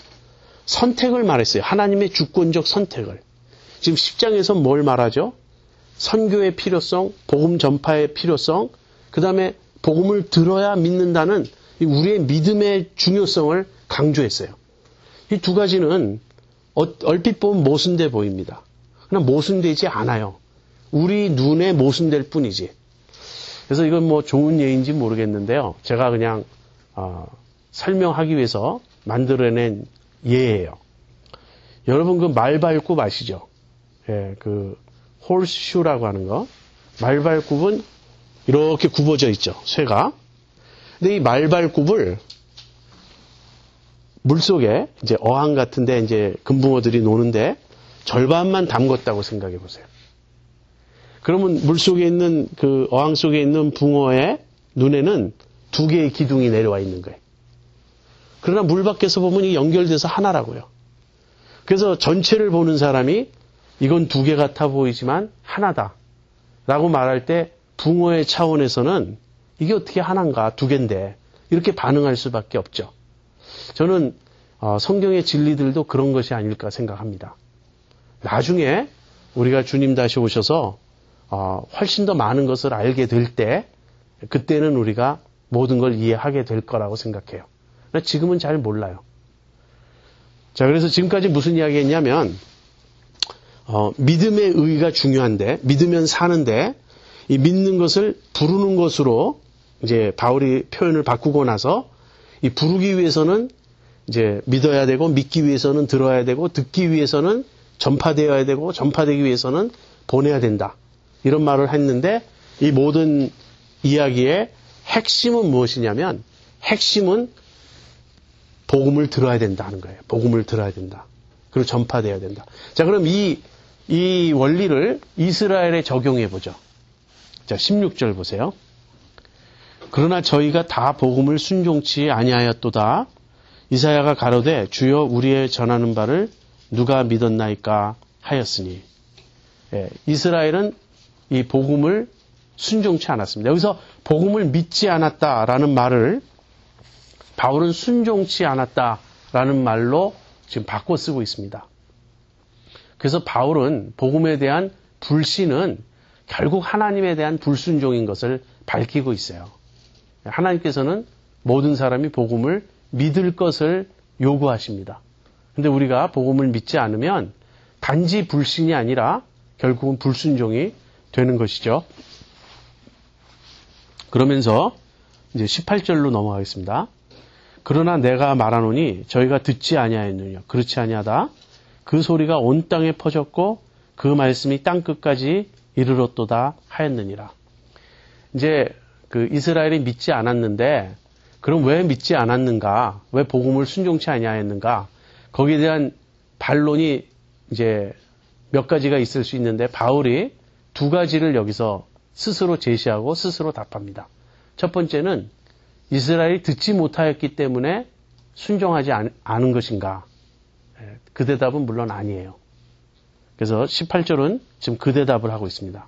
선택을 말했어요. 하나님의 주권적 선택을. 지금 10장에서 뭘 말하죠? 선교의 필요성, 복음 전파의 필요성, 그 다음에 복음을 들어야 믿는다는 우리의 믿음의 중요성을 강조했어요. 이 두 가지는 얼핏 보면 모순돼 보입니다. 그러나 모순되지 않아요. 우리 눈에 모순될 뿐이지. 그래서 이건 뭐 좋은 예인지 모르겠는데요. 제가 그냥 설명하기 위해서 만들어낸 예예요. 여러분 그 말발굽 아시죠? 예, 그 홀스슈라고 하는 거. 말발굽은 이렇게 굽어져 있죠. 쇠가. 근데 이 말발굽을 물속에 이제 어항 같은데 이제 금붕어들이 노는데 절반만 담궜다고 생각해 보세요. 그러면 물속에 있는 그 어항 속에 있는 붕어의 눈에는 두 개의 기둥이 내려와 있는 거예요. 그러나 물 밖에서 보면 이게 연결돼서 하나라고요. 그래서 전체를 보는 사람이 이건 두 개 같아 보이지만 하나다 라고 말할 때 붕어의 차원에서는 이게 어떻게 하나인가 두 개인데 이렇게 반응할 수밖에 없죠. 저는 성경의 진리들도 그런 것이 아닐까 생각합니다. 나중에 우리가 주님 다시 오셔서 훨씬 더 많은 것을 알게 될 때 그때는 우리가 모든 걸 이해하게 될 거라고 생각해요. 지금은 잘 몰라요. 자, 그래서 지금까지 무슨 이야기 했냐면 믿음의 의의가 중요한데 믿으면 사는데 이 믿는 것을 부르는 것으로 이제 바울이 표현을 바꾸고 나서 이 부르기 위해서는 이제 믿어야 되고 믿기 위해서는 들어야 되고 듣기 위해서는 전파되어야 되고 전파되기 위해서는 보내야 된다. 이런 말을 했는데 이 모든 이야기의 핵심은 무엇이냐면 핵심은 복음을 들어야 된다 하는 거예요. 복음을 들어야 된다. 그리고 전파되어야 된다. 자, 그럼 이 원리를 이스라엘에 적용해 보죠. 자, 16절 보세요. 그러나 저희가 다 복음을 순종치 아니하였도다. 이사야가 가로되 주여 우리의 전하는 바를 누가 믿었나이까 하였으니. 예, 이스라엘은 이 복음을 순종치 않았습니다. 여기서 복음을 믿지 않았다라는 말을 바울은 순종치 않았다라는 말로 지금 바꿔 쓰고 있습니다. 그래서 바울은 복음에 대한 불신은 결국 하나님에 대한 불순종인 것을 밝히고 있어요. 하나님께서는 모든 사람이 복음을 믿을 것을 요구하십니다. 그런데 우리가 복음을 믿지 않으면 단지 불신이 아니라 결국은 불순종이 되는 것이죠. 그러면서 이제 18절로 넘어가겠습니다. 그러나 내가 말하노니 저희가 듣지 아니하였느냐. 그렇지 아니하다. 그 소리가 온 땅에 퍼졌고 그 말씀이 땅 끝까지 이르렀도다 하였느니라. 이제 그 이스라엘이 믿지 않았는데 그럼 왜 믿지 않았는가? 왜 복음을 순종치 아니하였는가? 거기에 대한 반론이 이제 몇 가지가 있을 수 있는데 바울이 두 가지를 여기서 스스로 제시하고 스스로 답합니다. 첫 번째는 이스라엘이 듣지 못하였기 때문에 순종하지 않은 것인가? 그 대답은 물론 아니에요. 그래서 18절은 지금 그 대답을 하고 있습니다.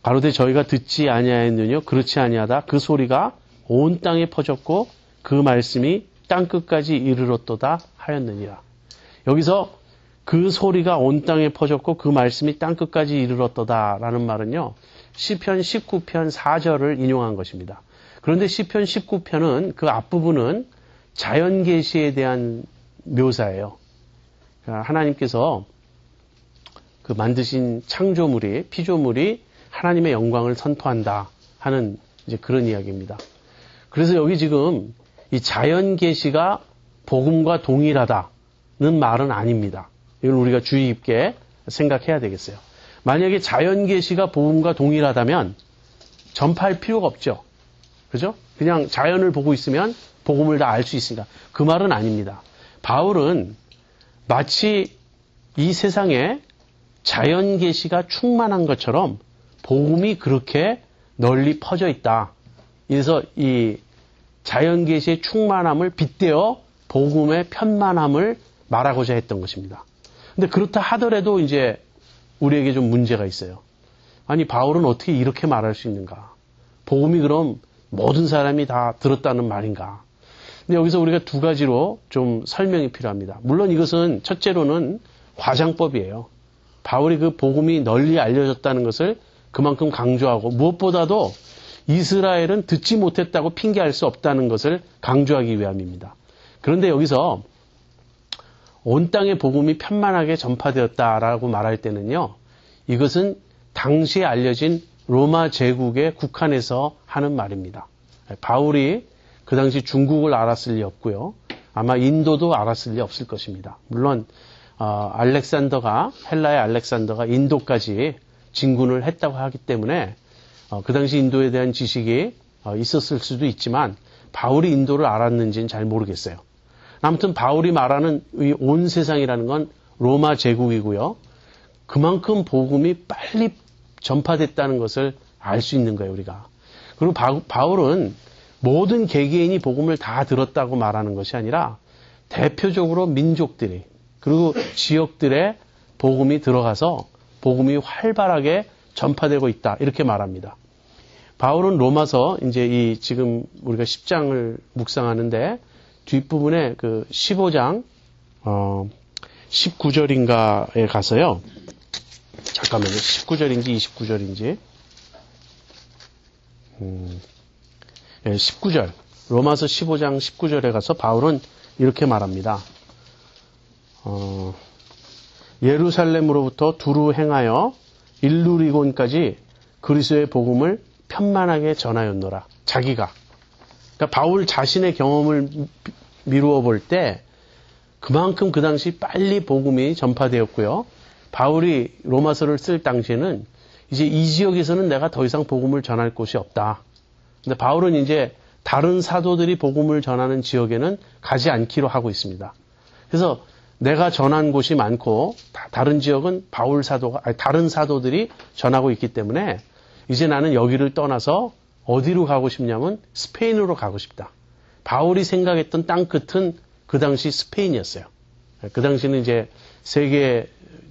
가로되 저희가 듣지 아니하였느뇨 그렇지 아니하다 그 소리가 온 땅에 퍼졌고 그 말씀이 땅끝까지 이르렀도다 하였느니라. 여기서 그 소리가 온 땅에 퍼졌고 그 말씀이 땅끝까지 이르렀도다라는 말은요. 시편 19편 4절을 인용한 것입니다. 그런데 시편 19편은 그 앞부분은 자연계시에 대한 묘사예요. 하나님께서 그 만드신 창조물이 피조물이 하나님의 영광을 선포한다 하는 이제 그런 이야기입니다. 그래서 여기 지금 이 자연계시가 복음과 동일하다는 말은 아닙니다. 이걸 우리가 주의 깊게 생각해야 되겠어요. 만약에 자연계시가 복음과 동일하다면 전파할 필요가 없죠. 그죠? 그냥 자연을 보고 있으면 복음을 다 알 수 있으니까. 그 말은 아닙니다. 바울은 마치 이 세상에 자연계시가 충만한 것처럼 복음이 그렇게 널리 퍼져 있다. 그래서 이 자연계시의 충만함을 빗대어 복음의 편만함을 말하고자 했던 것입니다. 근데 그렇다 하더라도 이제 우리에게 좀 문제가 있어요. 아니 바울은 어떻게 이렇게 말할 수 있는가? 복음이 그럼 모든 사람이 다 들었다는 말인가? 근데 여기서 우리가 두 가지로 좀 설명이 필요합니다. 물론 이것은 첫째로는 과장법이에요. 바울이 그 복음이 널리 알려졌다는 것을 그만큼 강조하고 무엇보다도 이스라엘은 듣지 못했다고 핑계할 수 없다는 것을 강조하기 위함입니다. 그런데 여기서 온 땅에 복음이 편만하게 전파되었다라고 말할 때는요. 이것은 당시에 알려진 로마 제국에 국한해서 하는 말입니다. 바울이 그 당시 중국을 알았을 리 없고요. 아마 인도도 알았을 리 없을 것입니다. 물론 헬라의 알렉산더가 인도까지 진군을 했다고 하기 때문에 그 당시 인도에 대한 지식이 있었을 수도 있지만 바울이 인도를 알았는지는 잘 모르겠어요. 아무튼 바울이 말하는 이 온 세상이라는 건 로마 제국이고요. 그만큼 복음이 빨리 전파됐다는 것을 알 수 있는 거예요, 우리가. 그리고 바울은 모든 개개인이 복음을 다 들었다고 말하는 것이 아니라 대표적으로 민족들이 그리고 지역들의 복음이 들어가서 복음이 활발하게 전파되고 있다. 이렇게 말합니다. 바울은 로마서 이제 이 지금 우리가 10장을 묵상하는데 뒷부분에 그 15장 19절인가에 가서요. 잠깐만요. 19절인지 29절인지 19절 로마서 15장 19절에 가서 바울은 이렇게 말합니다. 예루살렘으로부터 두루 행하여 일루리곤까지 그리스도의 복음을 편만하게 전하였노라. 자기가. 그러니까 바울 자신의 경험을 미루어 볼 때 그만큼 그 당시 빨리 복음이 전파되었고요. 바울이 로마서를 쓸 당시에는 이제 이 지역에서는 내가 더 이상 복음을 전할 곳이 없다. 근데 바울은 이제 다른 사도들이 복음을 전하는 지역에는 가지 않기로 하고 있습니다. 그래서 내가 전한 곳이 많고 다른 지역은 다른 사도들이 전하고 있기 때문에 이제 나는 여기를 떠나서 어디로 가고 싶냐면 스페인으로 가고 싶다. 바울이 생각했던 땅 끝은 그 당시 스페인이었어요. 그 당시는 이제 세계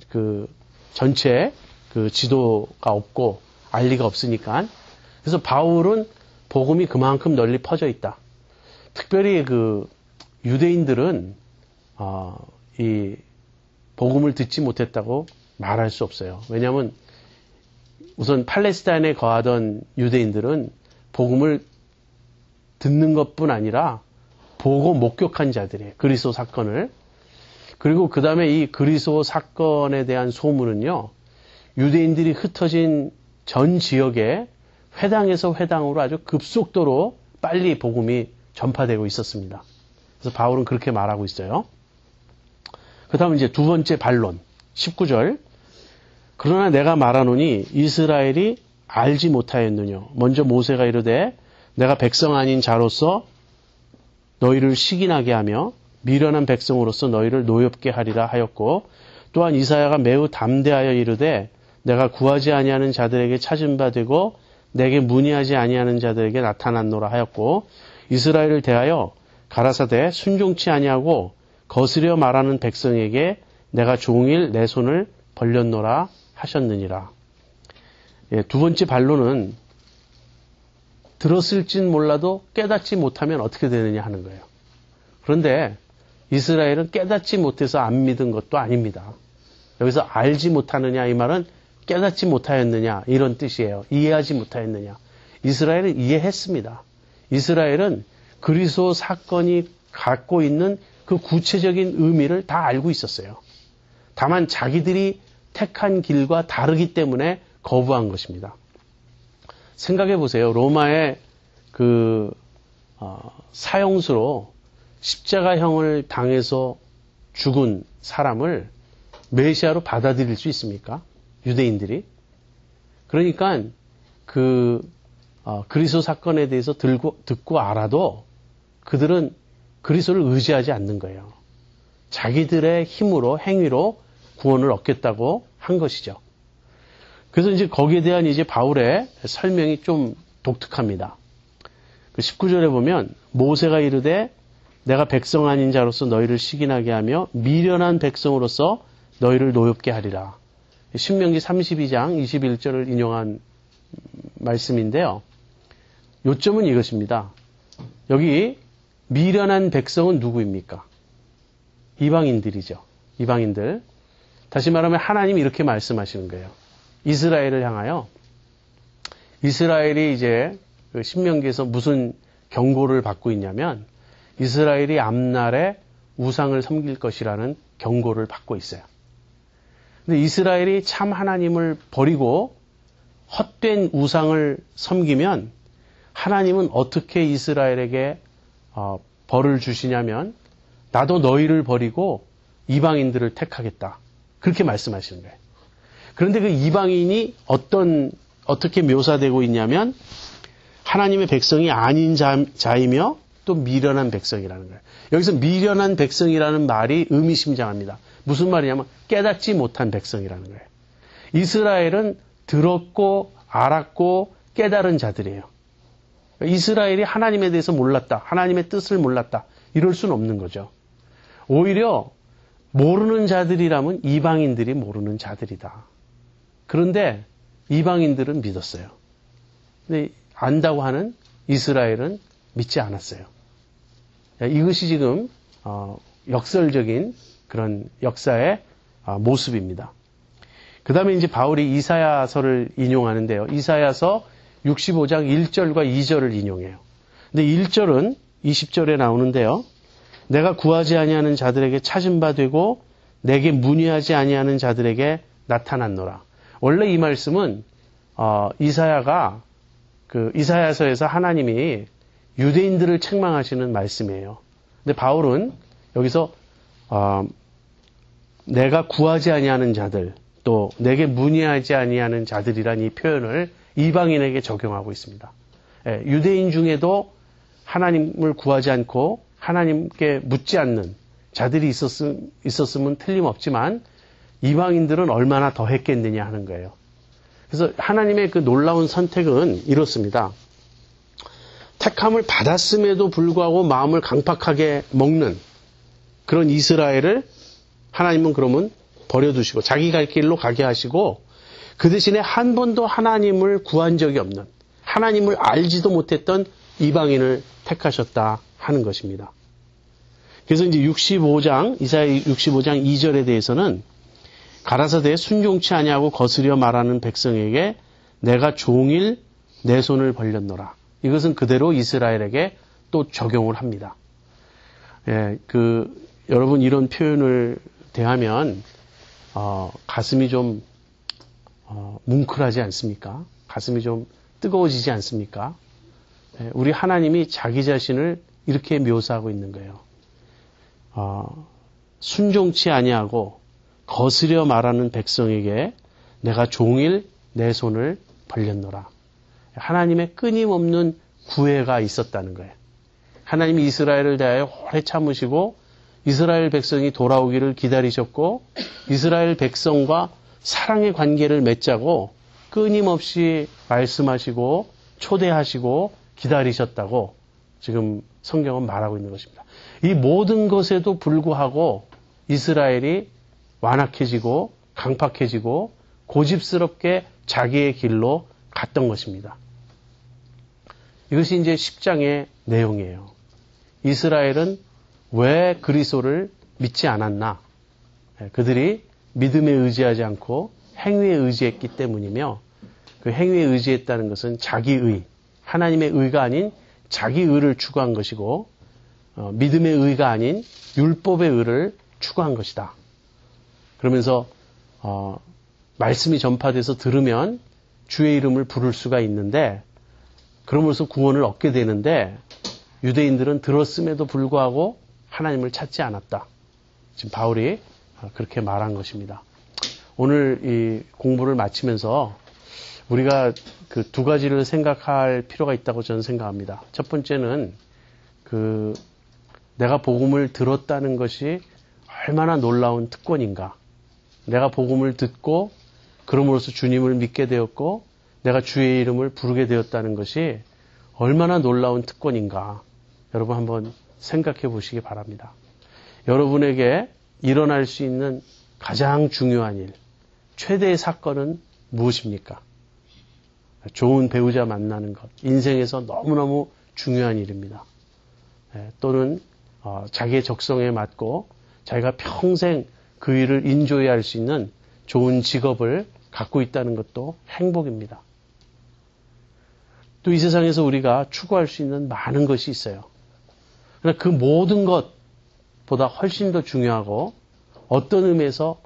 그 전체 그 지도가 없고 알 리가 없으니까. 그래서 바울은 복음이 그만큼 널리 퍼져 있다. 특별히 그 유대인들은 이 복음을 듣지 못했다고 말할 수 없어요. 왜냐하면 우선 팔레스타인에 거하던 유대인들은 복음을 듣는 것뿐 아니라 보고 목격한 자들이에요. 그리스도 사건을. 그리고 그 다음에 이 그리스도 사건에 대한 소문은요. 유대인들이 흩어진 전 지역에 회당에서 회당으로 아주 급속도로 빨리 복음이 전파되고 있었습니다. 그래서 바울은 그렇게 말하고 있어요. 그 다음 이제 두 번째 반론, 19절. 그러나 내가 말하노니 이스라엘이 알지 못하였느냐. 먼저 모세가 이르되 내가 백성 아닌 자로서 너희를 시기나게 하며 미련한 백성으로서 너희를 노엽게 하리라 하였고, 또한 이사야가 매우 담대하여 이르되 내가 구하지 아니하는 자들에게 찾은 바 되고 내게 문의하지 아니하는 자들에게 나타났노라 하였고, 이스라엘을 대하여 가라사대 순종치 아니하고 거스려 말하는 백성에게 내가 종일 내 손을 벌렸노라 하셨느니라. 두 번째 반론은 들었을진 몰라도 깨닫지 못하면 어떻게 되느냐 하는 거예요. 그런데 이스라엘은 깨닫지 못해서 안 믿은 것도 아닙니다. 여기서 알지 못하느냐 이 말은 깨닫지 못하였느냐 이런 뜻이에요. 이해하지 못하였느냐. 이스라엘은 이해했습니다. 이스라엘은 그리스도 사건이 갖고 있는 그 구체적인 의미를 다 알고 있었어요. 다만 자기들이 택한 길과 다르기 때문에 거부한 것입니다. 생각해 보세요. 로마의 사형수로 십자가형을 당해서 죽은 사람을 메시아로 받아들일 수 있습니까? 유대인들이. 그러니까 그리스도 사건에 대해서 듣고 알아도 그들은 그리스도를 의지하지 않는 거예요. 자기들의 힘으로 행위로 구원을 얻겠다고 한 것이죠. 그래서 이제 거기에 대한 이제 바울의 설명이 좀 독특합니다. 19절에 보면 모세가 이르되 내가 백성 아닌 자로서 너희를 시기나게 하며 미련한 백성으로서 너희를 노엽게 하리라. 신명기 32장 21절을 인용한 말씀인데요. 요점은 이것입니다. 여기 미련한 백성은 누구입니까? 이방인들이죠. 이방인들. 다시 말하면 하나님이 이렇게 말씀하시는 거예요. 이스라엘을 향하여 이스라엘이 이제 신명기에서 무슨 경고를 받고 있냐면 이스라엘이 앞날에 우상을 섬길 것이라는 경고를 받고 있어요. 근데 이스라엘이 참 하나님을 버리고 헛된 우상을 섬기면 하나님은 어떻게 이스라엘에게 벌을 주시냐면 나도 너희를 버리고 이방인들을 택하겠다. 그렇게 말씀하시는 거예요. 그런데 그 이방인이 어떻게 묘사되고 있냐면 하나님의 백성이 아닌 자이며 또 미련한 백성이라는 거예요. 여기서 미련한 백성이라는 말이 의미심장합니다. 무슨 말이냐면 깨닫지 못한 백성이라는 거예요. 이스라엘은 들었고 알았고 깨달은 자들이에요. 이스라엘이 하나님에 대해서 몰랐다. 하나님의 뜻을 몰랐다. 이럴 수는 없는 거죠. 오히려 모르는 자들이라면 이방인들이 모르는 자들이다. 그런데 이방인들은 믿었어요. 근데 안다고 하는 이스라엘은 믿지 않았어요. 이것이 지금 역설적인 그런 역사의 모습입니다. 그 다음에 이제 바울이 이사야서를 인용하는데요. 이사야서 65장 1절과 2절을 인용해요. 근데 1절은 20절에 나오는데요. 내가 구하지 아니하는 자들에게 찾은 바 되고 내게 문의하지 아니하는 자들에게 나타났노라. 원래 이 말씀은 이사야가 이사야서에서 하나님이 유대인들을 책망하시는 말씀이에요. 근데 바울은 여기서 내가 구하지 아니하는 자들 또 내게 문의하지 아니하는 자들이란 이 표현을 이방인에게 적용하고 있습니다. 유대인 중에도 하나님을 구하지 않고 하나님께 묻지 않는 자들이 있었으면 틀림없지만 이방인들은 얼마나 더 했겠느냐 하는 거예요. 그래서 하나님의 그 놀라운 선택은 이렇습니다. 택함을 받았음에도 불구하고 마음을 강팍하게 먹는 그런 이스라엘을 하나님은 그러면 버려두시고 자기 갈 길로 가게 하시고 그 대신에 한 번도 하나님을 구한 적이 없는 하나님을 알지도 못했던 이방인을 택하셨다 하는 것입니다. 그래서 이제 이사야 65장 2절에 대해서는 가라사대 순종치 아니하고 거스려 말하는 백성에게 내가 종일 내 손을 벌렸노라. 이것은 그대로 이스라엘에게 또 적용을 합니다. 여러분 이런 표현을 대하면 가슴이 좀 뭉클하지 않습니까? 가슴이 좀 뜨거워지지 않습니까? 우리 하나님이 자기 자신을 이렇게 묘사하고 있는 거예요. 순종치 아니하고 거스려 말하는 백성에게 내가 종일 내 손을 벌렸노라. 하나님의 끊임없는 구애가 있었다는 거예요. 하나님이 이스라엘을 대하여 오래 참으시고 이스라엘 백성이 돌아오기를 기다리셨고 이스라엘 백성과 사랑의 관계를 맺자고 끊임없이 말씀하시고 초대하시고 기다리셨다고 지금 성경은 말하고 있는 것입니다. 이 모든 것에도 불구하고 이스라엘이 완악해지고 강팍해지고 고집스럽게 자기의 길로 갔던 것입니다. 이것이 이제 10장의 내용이에요. 이스라엘은 왜 그리스도를 믿지 않았나? 그들이 믿음에 의지하지 않고 행위에 의지했기 때문이며 그 행위에 의지했다는 것은 자기의, 하나님의 의가 아닌 자기의를 추구한 것이고 믿음의 의가 아닌 율법의 의를 추구한 것이다. 그러면서 말씀이 전파돼서 들으면 주의 이름을 부를 수가 있는데 그러면서 구원을 얻게 되는데 유대인들은 들었음에도 불구하고 하나님을 찾지 않았다. 지금 바울이 그렇게 말한 것입니다. 오늘 이 공부를 마치면서 우리가 그 두 가지를 생각할 필요가 있다고 저는 생각합니다. 첫 번째는 내가 복음을 들었다는 것이 얼마나 놀라운 특권인가. 내가 복음을 듣고 그럼으로써 주님을 믿게 되었고 내가 주의 이름을 부르게 되었다는 것이 얼마나 놀라운 특권인가. 여러분 한번 생각해 보시기 바랍니다. 여러분에게 일어날 수 있는 가장 중요한 일, 최대의 사건은 무엇입니까? 좋은 배우자 만나는 것, 인생에서 너무너무 중요한 일입니다. 또는 자기의 적성에 맞고 자기가 평생 그 일을 인조해야 할 수 있는 좋은 직업을 갖고 있다는 것도 행복입니다. 또 이 세상에서 우리가 추구할 수 있는 많은 것이 있어요. 그러나 그 모든 것보다 훨씬 더 중요하고 어떤 의미에서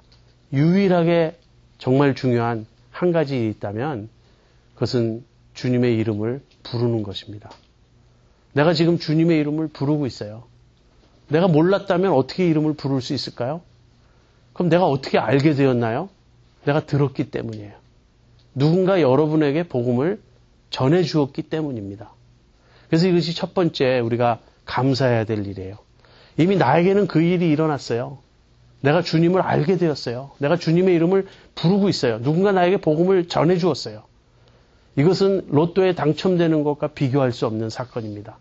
유일하게 정말 중요한 한 가지 일이 있다면 그것은 주님의 이름을 부르는 것입니다. 내가 지금 주님의 이름을 부르고 있어요. 내가 몰랐다면 어떻게 이름을 부를 수 있을까요? 그럼 내가 어떻게 알게 되었나요? 내가 들었기 때문이에요. 누군가 여러분에게 복음을 전해 주었기 때문입니다. 그래서 이것이 첫 번째 우리가 감사해야 될 일이에요. 이미 나에게는 그 일이 일어났어요. 내가 주님을 알게 되었어요. 내가 주님의 이름을 부르고 있어요. 누군가 나에게 복음을 전해 주었어요. 이것은 로또에 당첨되는 것과 비교할 수 없는 사건입니다.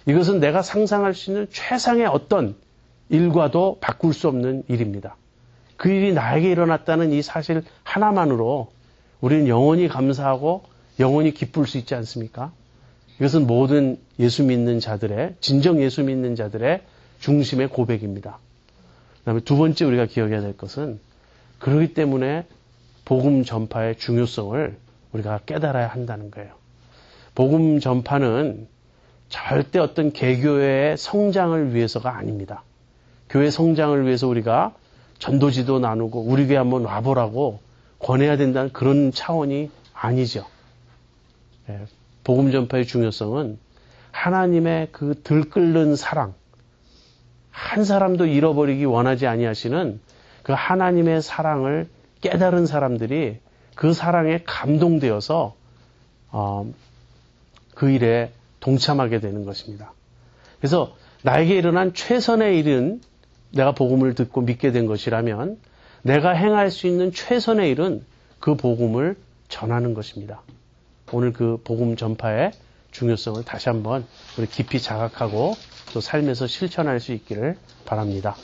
이것은 내가 상상할 수 있는 최상의 어떤 일과도 바꿀 수 없는 일입니다. 그 일이 나에게 일어났다는 이 사실 하나만으로 우리는 영원히 감사하고 영원히 기쁠 수 있지 않습니까? 이것은 모든 예수 믿는 자들의, 진정 예수 믿는 자들의 중심의 고백입니다. 그다음에 두 번째 우리가 기억해야 될 것은 그렇기 때문에 복음 전파의 중요성을 우리가 깨달아야 한다는 거예요. 복음 전파는 절대 어떤 개교회의 성장을 위해서가 아닙니다. 교회 성장을 위해서 우리가 전도지도 나누고 우리 교회 한번 와보라고 권해야 된다는 그런 차원이 아니죠. 복음 전파의 중요성은 하나님의 그 들끓는 사랑, 한 사람도 잃어버리기 원하지 아니하시는 그 하나님의 사랑을 깨달은 사람들이 그 사랑에 감동되어서 그 일에 동참하게 되는 것입니다. 그래서 나에게 일어난 최선의 일은 내가 복음을 듣고 믿게 된 것이라면 내가 행할 수 있는 최선의 일은 그 복음을 전하는 것입니다. 오늘 그 복음 전파의 중요성을 다시 한번 우리 깊이 자각하고 또 삶에서 실천할 수 있기를 바랍니다.